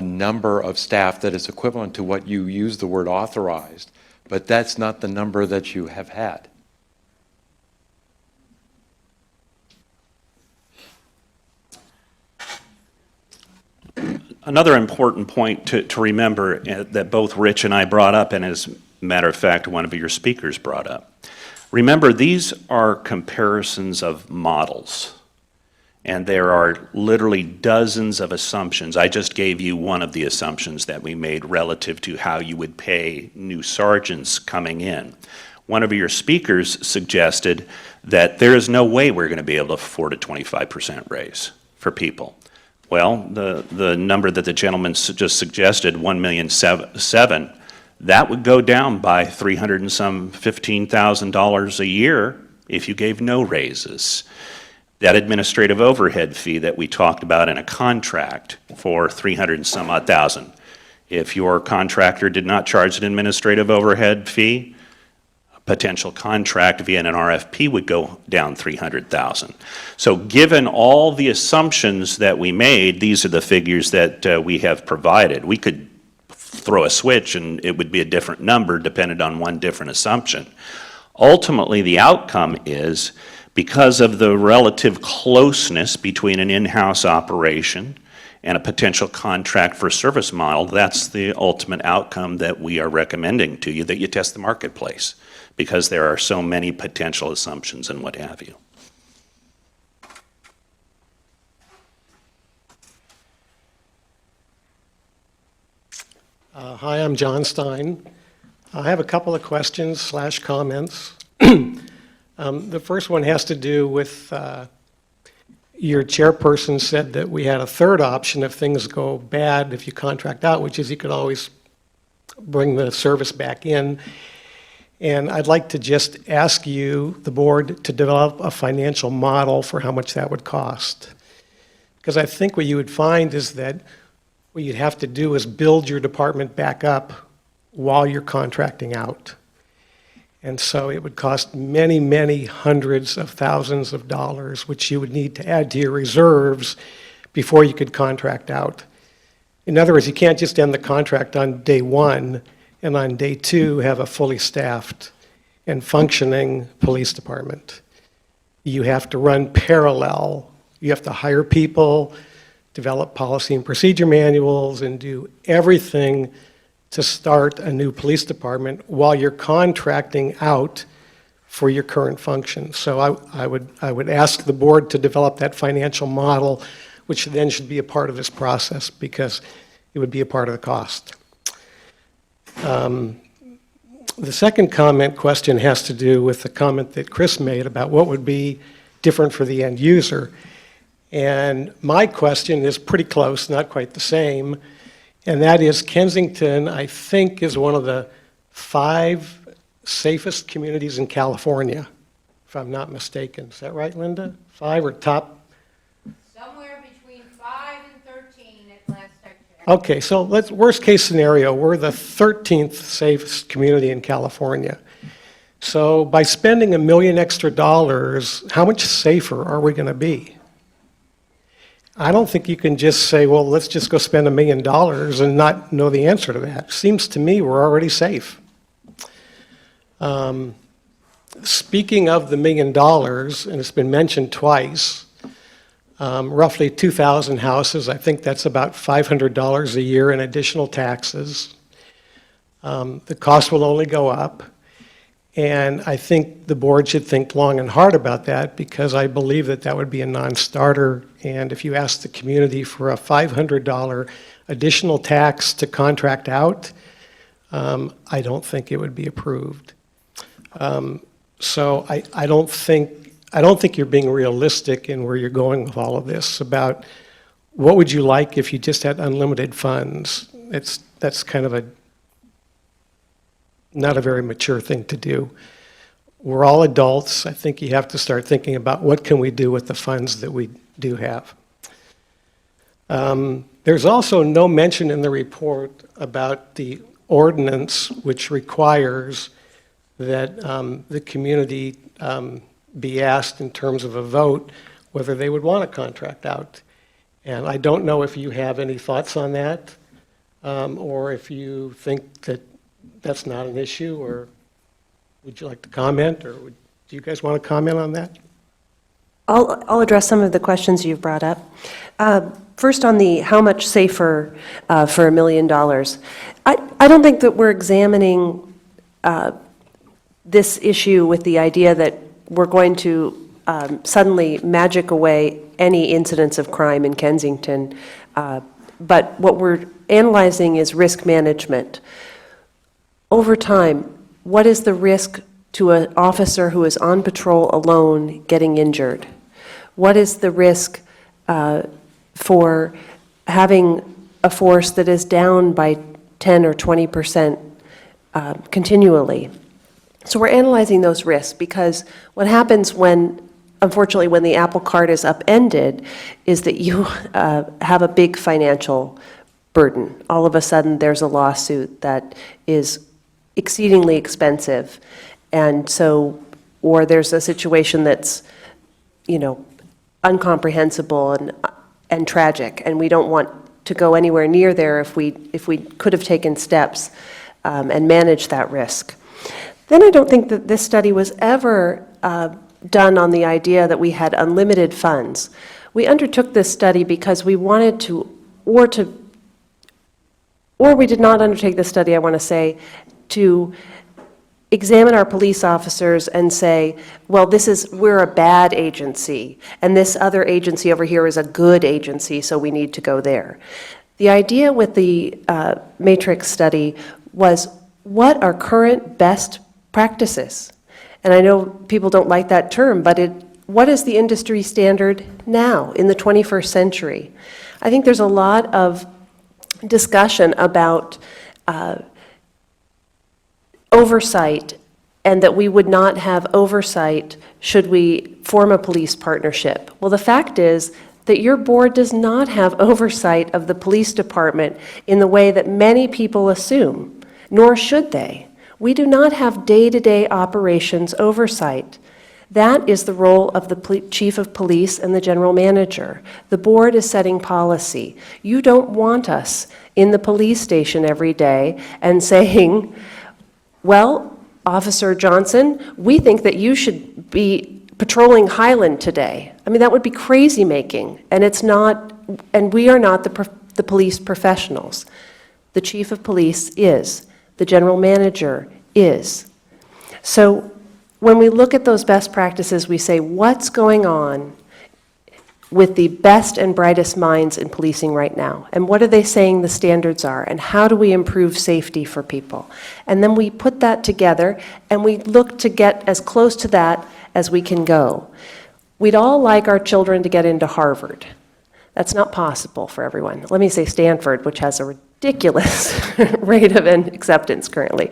number of staff that is equivalent to what you use the word authorized, but that's not the number that you have had. Another important point to remember that both Rich and I brought up, and as a matter of fact, one of your speakers brought up. Remember, these are comparisons of models, and there are literally dozens of assumptions. I just gave you one of the assumptions that we made relative to how you would pay new sergeants coming in. One of your speakers suggested that there is no way we're going to be able to afford a 25% raise for people. Well, the number that the gentleman just suggested, $1,007,000, that would go down by $315,000 a year if you gave no raises. That administrative overhead fee that we talked about in a contract for $300,000. If your contractor did not charge an administrative overhead fee, a potential contract via an RFP would go down $300,000. So given all the assumptions that we made, these are the figures that we have provided. We could throw a switch and it would be a different number depending on one different assumption. Ultimately, the outcome is, because of the relative closeness between an in-house operation and a potential contract for service model, that's the ultimate outcome that we are recommending to you, that you test the marketplace, because there are so many potential assumptions and what have you. Hi, I'm John Stein. I have a couple of questions / comments. The first one has to do with your chairperson said that we had a third option if things go bad, if you contract out, which is you could always bring the service back in. And I'd like to just ask you, the board, to develop a financial model for how much that would cost. Because I think what you would find is that what you'd have to do is build your department back up while you're contracting out. And so it would cost many, many hundreds of thousands of dollars, which you would need to add to your reserves before you could contract out. In other words, you can't just end the contract on day one and on day two have a fully staffed and functioning police department. You have to run parallel. You have to hire people, develop policy and procedure manuals, and do everything to start a new police department while you're contracting out for your current function. So I would ask the board to develop that financial model, which then should be a part of this process because it would be a part of the cost. The second question has to do with the comment that Chris made about what would be different for the end user. And my question is pretty close, not quite the same. And that is, Kensington, I think, is one of the 5 safest communities in California, if I'm not mistaken. Is that right, Linda? 5 or top? Somewhere between 5 and 13 at last I checked. Okay, so worst case scenario, we're the 13th safest community in California. So by spending $1 million extra, how much safer are we going to be? I don't think you can just say, well, let's just go spend $1 million and not know the answer to that. Seems to me we're already safe. Speaking of the $1 million, and it's been mentioned twice, roughly 2,000 houses, I think that's about $500 a year in additional taxes. The cost will only go up. And I think the board should think long and hard about that because I believe that that would be a non-starter. And if you ask the community for a $500 additional tax to contract out, I don't think it would be approved. So I don't think you're being realistic in where you're going with all of this about what would you like if you just had unlimited funds. That's kind of not a very mature thing to do. We're all adults. I think you have to start thinking about what can we do with the funds that we do have. There's also no mention in the report about the ordinance which requires that the community be asked in terms of a vote whether they would want to contract out. And I don't know if you have any thoughts on that or if you think that that's not an issue, or would you like to comment, or do you guys want to comment on that? I'll address some of the questions you've brought up. First on the how much safer for $1 million. I don't think that we're examining this issue with the idea that we're going to suddenly magic away any incidents of crime in Kensington. But what we're analyzing is risk management. Over time, what is the risk to an officer who is on patrol alone getting injured? What is the risk for having a force that is down by 10 or 20% continually? So we're analyzing those risks because what happens unfortunately, when the apple cart is upended is that you have a big financial burden. All of a sudden, there's a lawsuit that is exceedingly expensive, and so, or there's a situation that's, incomprehensible and tragic, and we don't want to go anywhere near there if we could have taken steps and managed that risk. Then I don't think that this study was ever done on the idea that we had unlimited funds. We undertook this study because we wanted to, or we did not undertake this study, I want to say, to examine our police officers and say, well, we're a bad agency, and this other agency over here is a good agency, so we need to go there. The idea with the matrix study was, what are current best practices? And I know people don't like that term, but what is the industry standard now in the 21st century? I think there's a lot of discussion about oversight, and that we would not have oversight should we form a police partnership. Well, the fact is that your board does not have oversight of the police department in the way that many people assume, nor should they. We do not have day-to-day operations oversight. That is the role of the chief of police and the general manager. The board is setting policy. You don't want us in the police station every day and saying, well, Officer Johnson, we think that you should be patrolling Highland today. I mean, that would be crazy making, and it's not, and we are not the police professionals. The chief of police is, the general manager is. So when we look at those best practices, we say, what's going on with the best and brightest minds in policing right now? And what are they saying the standards are? And how do we improve safety for people? And then we put that together, and we look to get as close to that as we can go. We'd all like our children to get into Harvard. That's not possible for everyone. Let me say Stanford, which has a ridiculous rate of acceptance currently.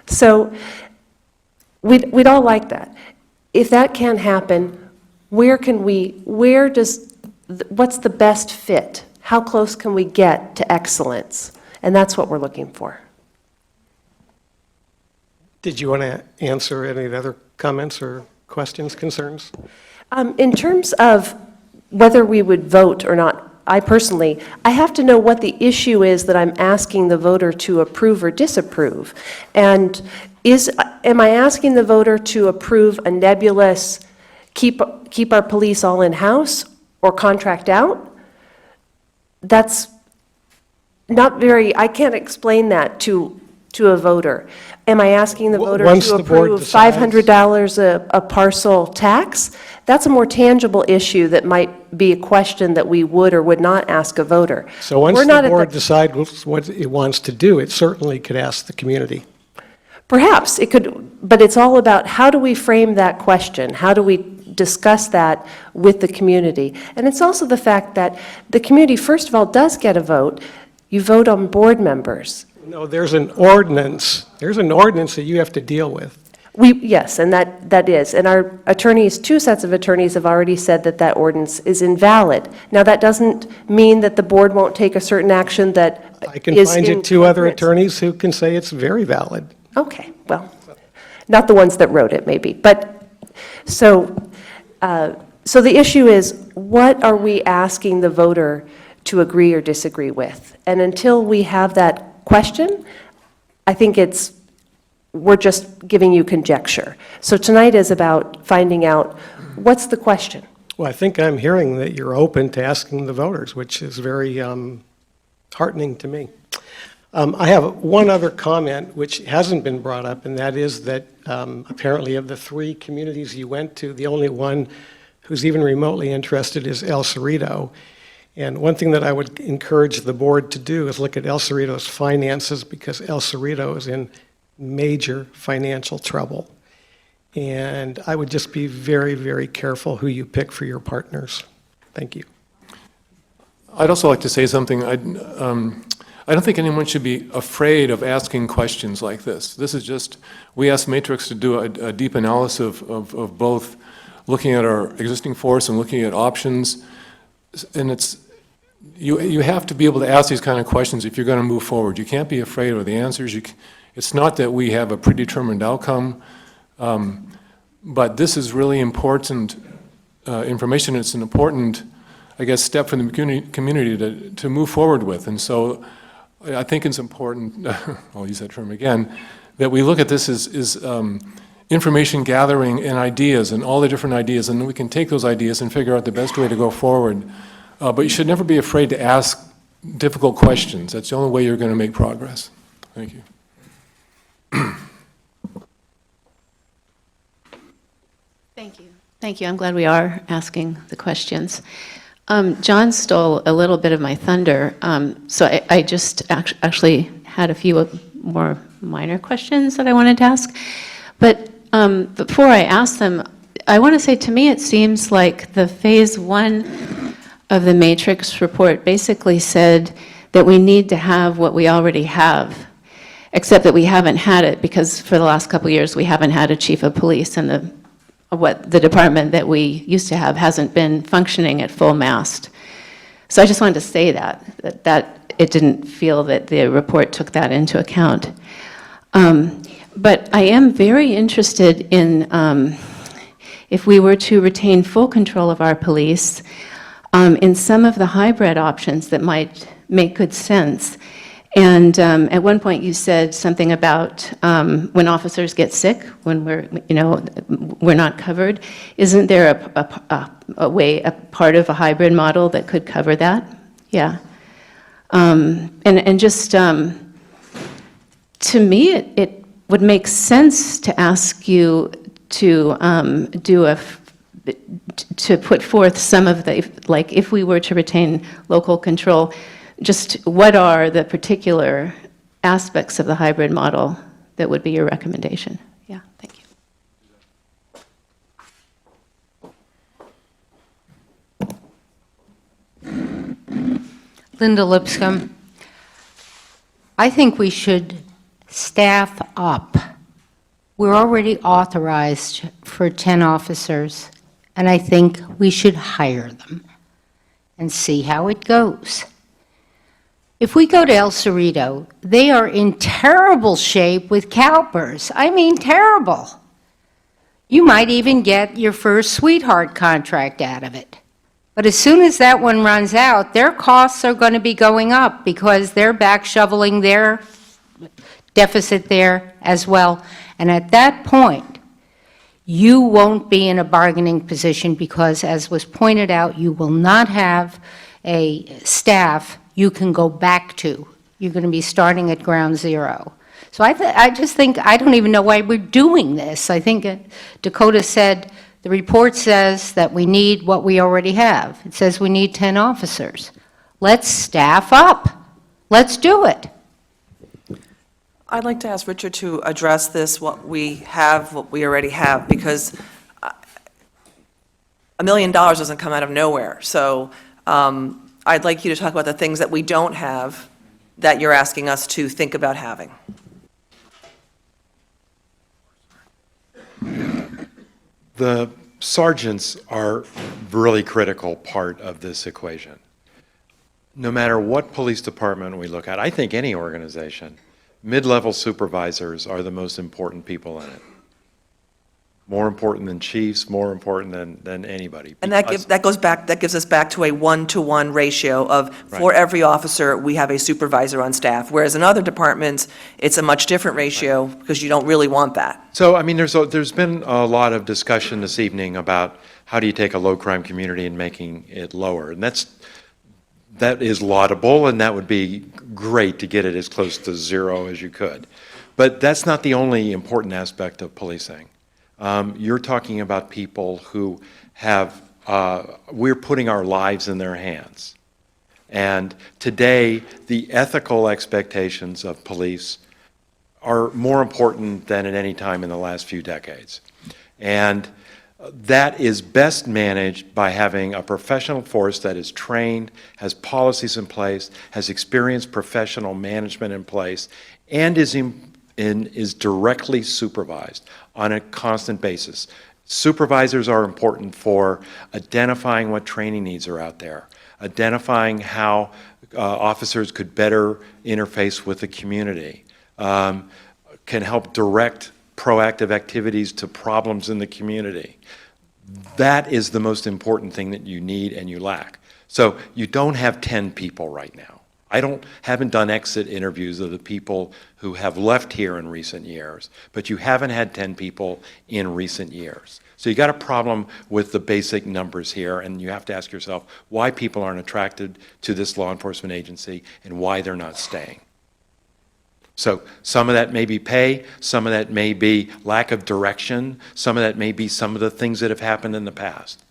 So we'd all like that. If that can't happen, what's the best fit? How close can we get to excellence? And that's what we're looking for. Did you want to answer any other comments or questions, concerns? In terms of whether we would vote or not, I have to know what the issue is that I'm asking the voter to approve or disapprove. And am I asking the voter to approve a nebulous keep our police all in-house or contract out? That's not very, I can't explain that to a voter. Am I asking the voter to approve $500 a parcel tax? That's a more tangible issue that might be a question that we would or would not ask a voter. So once the board decides what it wants to do, it certainly could ask the community. Perhaps it could, but it's all about how do we frame that question? How do we discuss that with the community? And it's also the fact that the community, first of all, does get a vote. You vote on board members. No, there's an ordinance. There's an ordinance that you have to deal with. Yes, and that is. And our attorneys, 2 sets of attorneys have already said that that ordinance is invalid. Now, that doesn't mean that the board won't take a certain action that is I can find you 2 other attorneys who can say it's very valid. Okay, well, not the ones that wrote it, maybe. But, so the issue is, what are we asking the voter to agree or disagree with? And until we have that question, I think we're just giving you conjecture. So tonight is about finding out, what's the question? Well, I think I'm hearing that you're open to asking the voters, which is very heartening to me. I have one other comment which hasn't been brought up, and that is that apparently of the 3 communities you went to, the only one who's even remotely interested is El Cerrito. And one thing that I would encourage the board to do is look at El Cerrito's finances, because El Cerrito is in major financial trouble. And I would just be very, very careful who you pick for your partners. Thank you. I'd also like to say something. I don't think anyone should be afraid of asking questions like this. This is just, we asked Matrix to do a deep analysis of both looking at our existing force and looking at options. And you have to be able to ask these kind of questions if you're going to move forward. You can't be afraid of the answers. It's not that we have a predetermined outcome, but this is really important information. It's an important, I guess, step for the community to move forward with. And so I think it's important, I'll use that term again, that we look at this as information gathering and ideas and all the different ideas, and then we can take those ideas and figure out the best way to go forward. But you should never be afraid to ask difficult questions. That's the only way you're going to make progress. Thank you. Thank you. Thank you. I'm glad we are asking the questions. John stole a little bit of my thunder, so I just actually had a few more minor questions that I wanted to ask. But before I ask them, I want to say, to me, it seems like the phase 1 of the matrix report basically said that we need to have what we already have, except that we haven't had it because for the last couple of years we haven't had a chief of police, and the department that we used to have hasn't been functioning at full mast. So I just wanted to say that it didn't feel that the report took that into account. But I am very interested in if we were to retain full control of our police, in some of the hybrid options that might make good sense. And at one point you said something about when officers get sick, when we're not covered. Isn't there a part of a hybrid model that could cover that? Yeah. And just to me, it would make sense to ask you to to put forth some of the, like, if we were to retain local control, just what are the particular aspects of the hybrid model that would be your recommendation? Yeah, thank you. Linda Lipscomb. I think we should staff up. We're already authorized for 10 officers, and I think we should hire them and see how it goes. If we go to El Cerrito, they are in terrible shape with CalPERS. I mean, terrible. You might even get your first sweetheart contract out of it. But as soon as that one runs out, their costs are going to be going up because they're back shoveling their deficit there as well. And at that point, you won't be in a bargaining position because, as was pointed out, you will not have a staff you can go back to. You're going to be starting at ground zero. So I just think, I don't even know why we're doing this. I think Dakota said, the report says that we need what we already have. It says we need 10 officers. Let's staff up. Let's do it. I'd like to ask Richard to address this, what we already have, because $1 million doesn't come out of nowhere. So I'd like you to talk about the things that we don't have that you're asking us to think about having. The sergeants are a really critical part of this equation. No matter what police department we look at, I think any organization, mid-level supervisors are the most important people in it. More important than chiefs, more important than anybody. And that gives us back to a 1-to-1 ratio of, for every officer, we have a supervisor on staff, whereas in other departments, it's a much different ratio because you don't really want that. So, I mean, there's been a lot of discussion this evening about how do you take a low-crime community and making it lower, and that is laudable, and that would be great to get it as close to zero as you could. But that's not the only important aspect of policing. You're talking about people who have, we're putting our lives in their hands. And today, the ethical expectations of police are more important than at any time in the last few decades. And that is best managed by having a professional force that is trained, has policies in place, has experienced professional management in place, and is directly supervised on a constant basis. Supervisors are important for identifying what training needs are out there, identifying how officers could better interface with the community, can help direct proactive activities to problems in the community. That is the most important thing that you need and you lack. So you don't have 10 people right now. Haven't done exit interviews of the people who have left here in recent years, but you haven't had 10 people in recent years. So you got a problem with the basic numbers here, and you have to ask yourself why people aren't attracted to this law enforcement agency and why they're not staying. So some of that may be pay, some of that may be lack of direction, some of that may be some of the things that have happened in the past.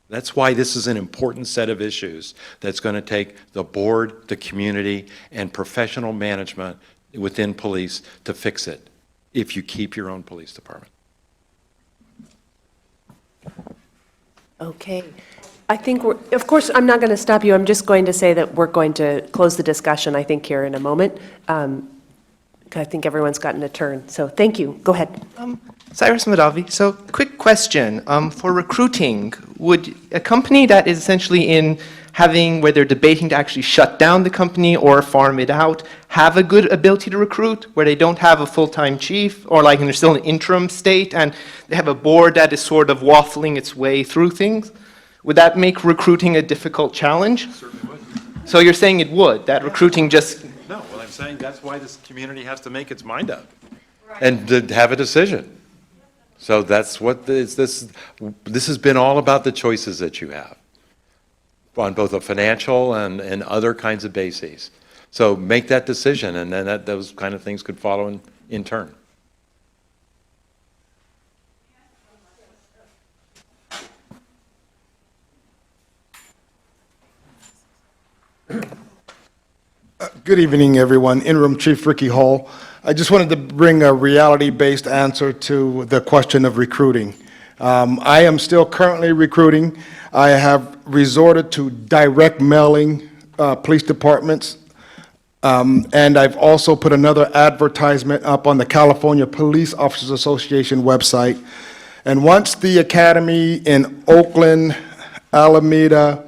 That's why this is an important set of issues that's going to take the board, the community, and professional management within police to fix it, if you keep your own police department. Okay. I think of course, I'm not going to stop you. I'm just going to say that we're going to close the discussion, I think, here in a moment. I think everyone's gotten a turn. So thank you. Go ahead. Cyrus Madavi. So quick question. For recruiting, would a company that is essentially in having, where they're debating to actually shut down the company or farm it out, have a good ability to recruit, where they don't have a full-time chief, or like they're still in an interim state, and they have a board that is sort of waffling its way through things? Would that make recruiting a difficult challenge? Certainly would. So you're saying it would, that recruiting just... No, well, I'm saying that's why this community has to make its mind up and to have a decision. So that's what this has been all about, the choices that you have on both a financial and other kinds of bases. So make that decision, and then those kind of things could follow in turn. Good evening, everyone. Interim Chief Ricky Hall. I just wanted to bring a reality-based answer to the question of recruiting. I am still currently recruiting. I have resorted to direct mailing police departments, and I've also put another advertisement up on the California Police Officers Association website. And once the academy in Oakland, Alameda,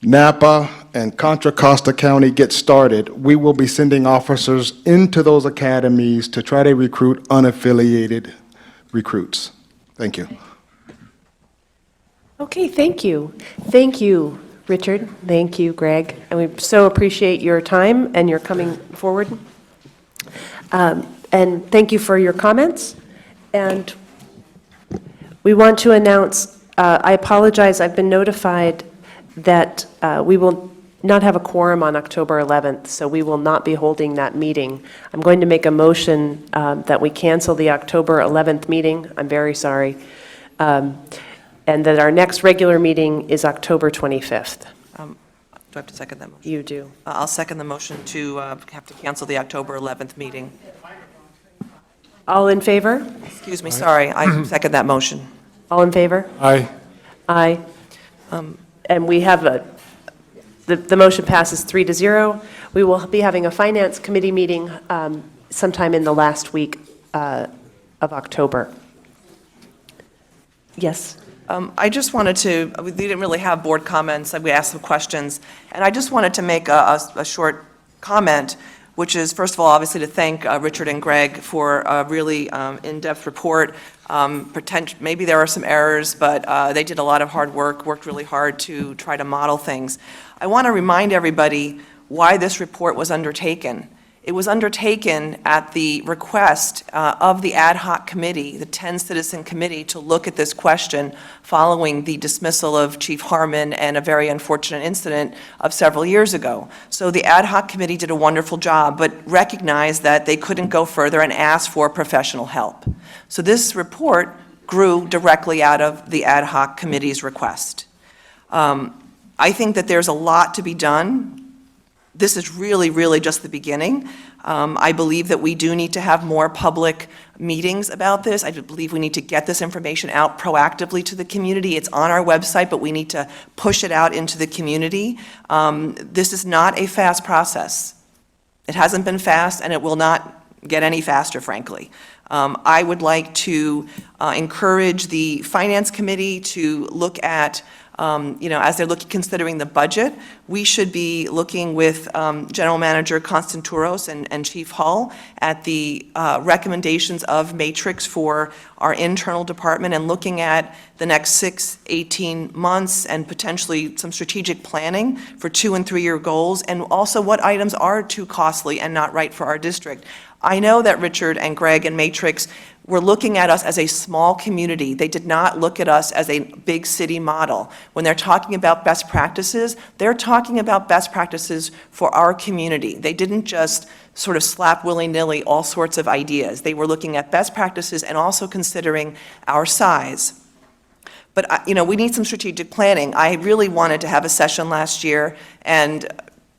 Napa, and Contra Costa County gets started, we will be sending officers into those academies to try to recruit unaffiliated recruits. Thank you. Okay, thank you. Thank you, Richard. Thank you, Greg. And we so appreciate your time and your coming forward. And thank you for your comments. And we want to announce, I apologize, I've been notified that we will not have a quorum on October 11th, so we will not be holding that meeting. I'm going to make a motion that we cancel the October 11th meeting. I'm very sorry. And that our next regular meeting is October 25th. Do I have to second that motion? You do. I'll second the motion to have to cancel the October 11th meeting. All in favor? Excuse me, sorry, I second that motion. All in favor? Aye. Aye. And we have the motion passes 3-0. We will be having a Finance Committee meeting sometime in the last week of October. Yes? I just wanted to, we didn't really have board comments, we asked some questions, and I just wanted to make a short comment, which is, first of all, obviously to thank Richard and Greg for a really in-depth report. Maybe there are some errors, but they did a lot of hard work, worked really hard to try to model things. I want to remind everybody why this report was undertaken. It was undertaken at the request of the ad hoc committee, the 10-citizen committee, to look at this question following the dismissal of Chief Harmon and a very unfortunate incident of several years ago. So the ad hoc committee did a wonderful job, but recognized that they couldn't go further and asked for professional help. So this report grew directly out of the ad hoc committee's request. I think that there's a lot to be done. This is really, really just the beginning. I believe that we do need to have more public meetings about this. I believe we need to get this information out proactively to the community. It's on our website, but we need to push it out into the community. This is not a fast process. It hasn't been fast, and it will not get any faster, frankly. I would like to encourage the Finance Committee to look at, as they're considering the budget, we should be looking with General Manager Constanturos and Chief Hull at the recommendations of Matrix for our internal department and looking at the next 18 months and potentially some strategic planning for 2- and 3-year goals, and also what items are too costly and not right for our district. I know that Richard and Greg and Matrix were looking at us as a small community. They did not look at us as a big city model. When they're talking about best practices, they're talking about best practices for our community. They didn't just sort of slap willy-nilly all sorts of ideas. They were looking at best practices and also considering our size. But, we need some strategic planning. I really wanted to have a session last year, and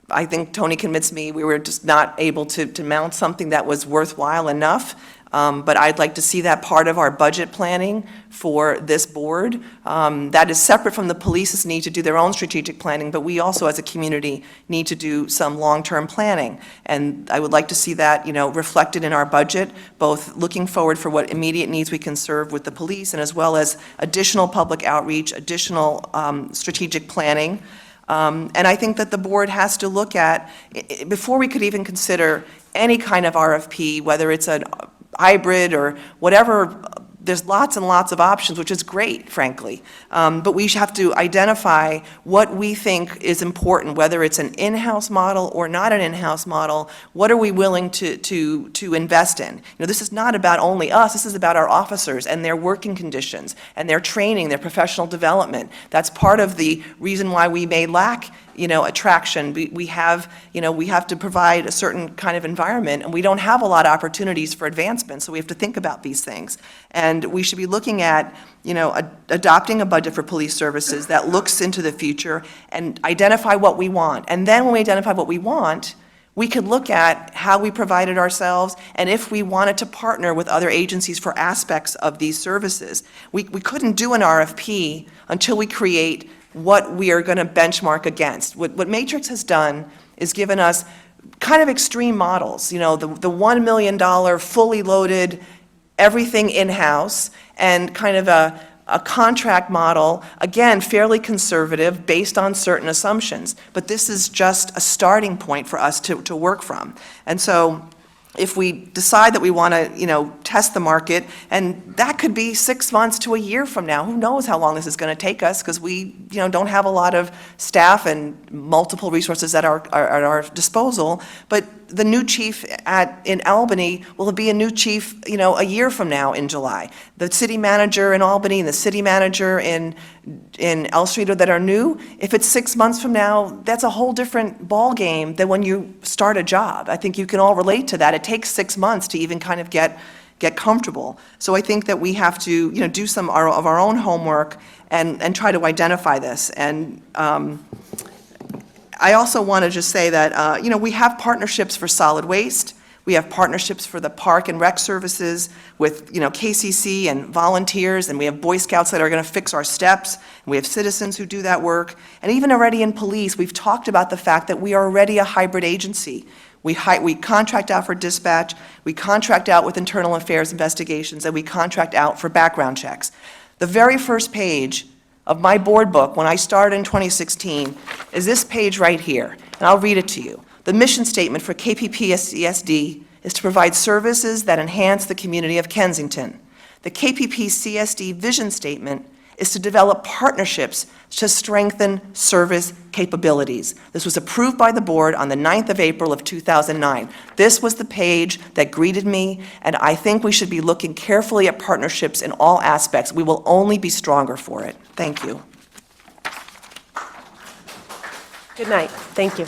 I think Tony convinced me we were just not able to mount something that was worthwhile enough. But I'd like to see that part of our budget planning for this board. That is separate from the police's need to do their own strategic planning, but we also as a community need to do some long-term planning. And I would like to see that, reflected in our budget, both looking forward for what immediate needs we can serve with the police and as well as additional public outreach, additional strategic planning. And I think that the board has to look at, before we could even consider any kind of RFP, whether it's a hybrid or whatever, there's lots and lots of options, which is great, frankly. But we have to identify what we think is important, whether it's an in-house model or not an in-house model. What are we willing to invest in? This is not about only us. This is about our officers and their working conditions and their training, their professional development. That's part of the reason why we may lack attraction. We have to provide a certain kind of environment, and we don't have a lot of opportunities for advancement, so we have to think about these things. And we should be looking at, adopting a budget for police services that looks into the future and identify what we want. And then when we identify what we want, we could look at how we provided ourselves and if we wanted to partner with other agencies for aspects of these services. We couldn't do an RFP until we create what we are going to benchmark against. What Matrix has done is given us kind of extreme models, the $1 million fully loaded, everything in-house, and kind of a contract model, again, fairly conservative, based on certain assumptions. But this is just a starting point for us to work from. And so if we decide that we want to, test the market, and that could be 6 months to a year from now. Who knows how long this is going to take us, because we, don't have a lot of staff and multiple resources at our disposal. But the new chief in Albany will be a new chief, a year from now in July. The city manager in Albany and the city manager in El Streeto that are new, if it's 6 months from now, that's a whole different ballgame than when you start a job. I think you can all relate to that. It takes 6 months to even kind of get comfortable. So I think that we have to, do some of our own homework and try to identify this. And I also want to just say that, we have partnerships for solid waste. We have partnerships for the park and rec services with, KCC and volunteers, and we have Boy Scouts that are going to fix our steps, and we have citizens who do that work. And even already in police, we've talked about the fact that we are already a hybrid agency. We contract out for dispatch, we contract out with internal affairs investigations, and we contract out for background checks. The very first page of my board book, when I started in 2016, is this page right here, and I'll read it to you. The mission statement for KPPCSD is to provide services that enhance the community of Kensington. The KPPCSD vision statement is to develop partnerships to strengthen service capabilities. This was approved by the board on the 9th of April of 2009. This was the page that greeted me, and I think we should be looking carefully at partnerships in all aspects. We will only be stronger for it. Thank you. Good night. Thank you.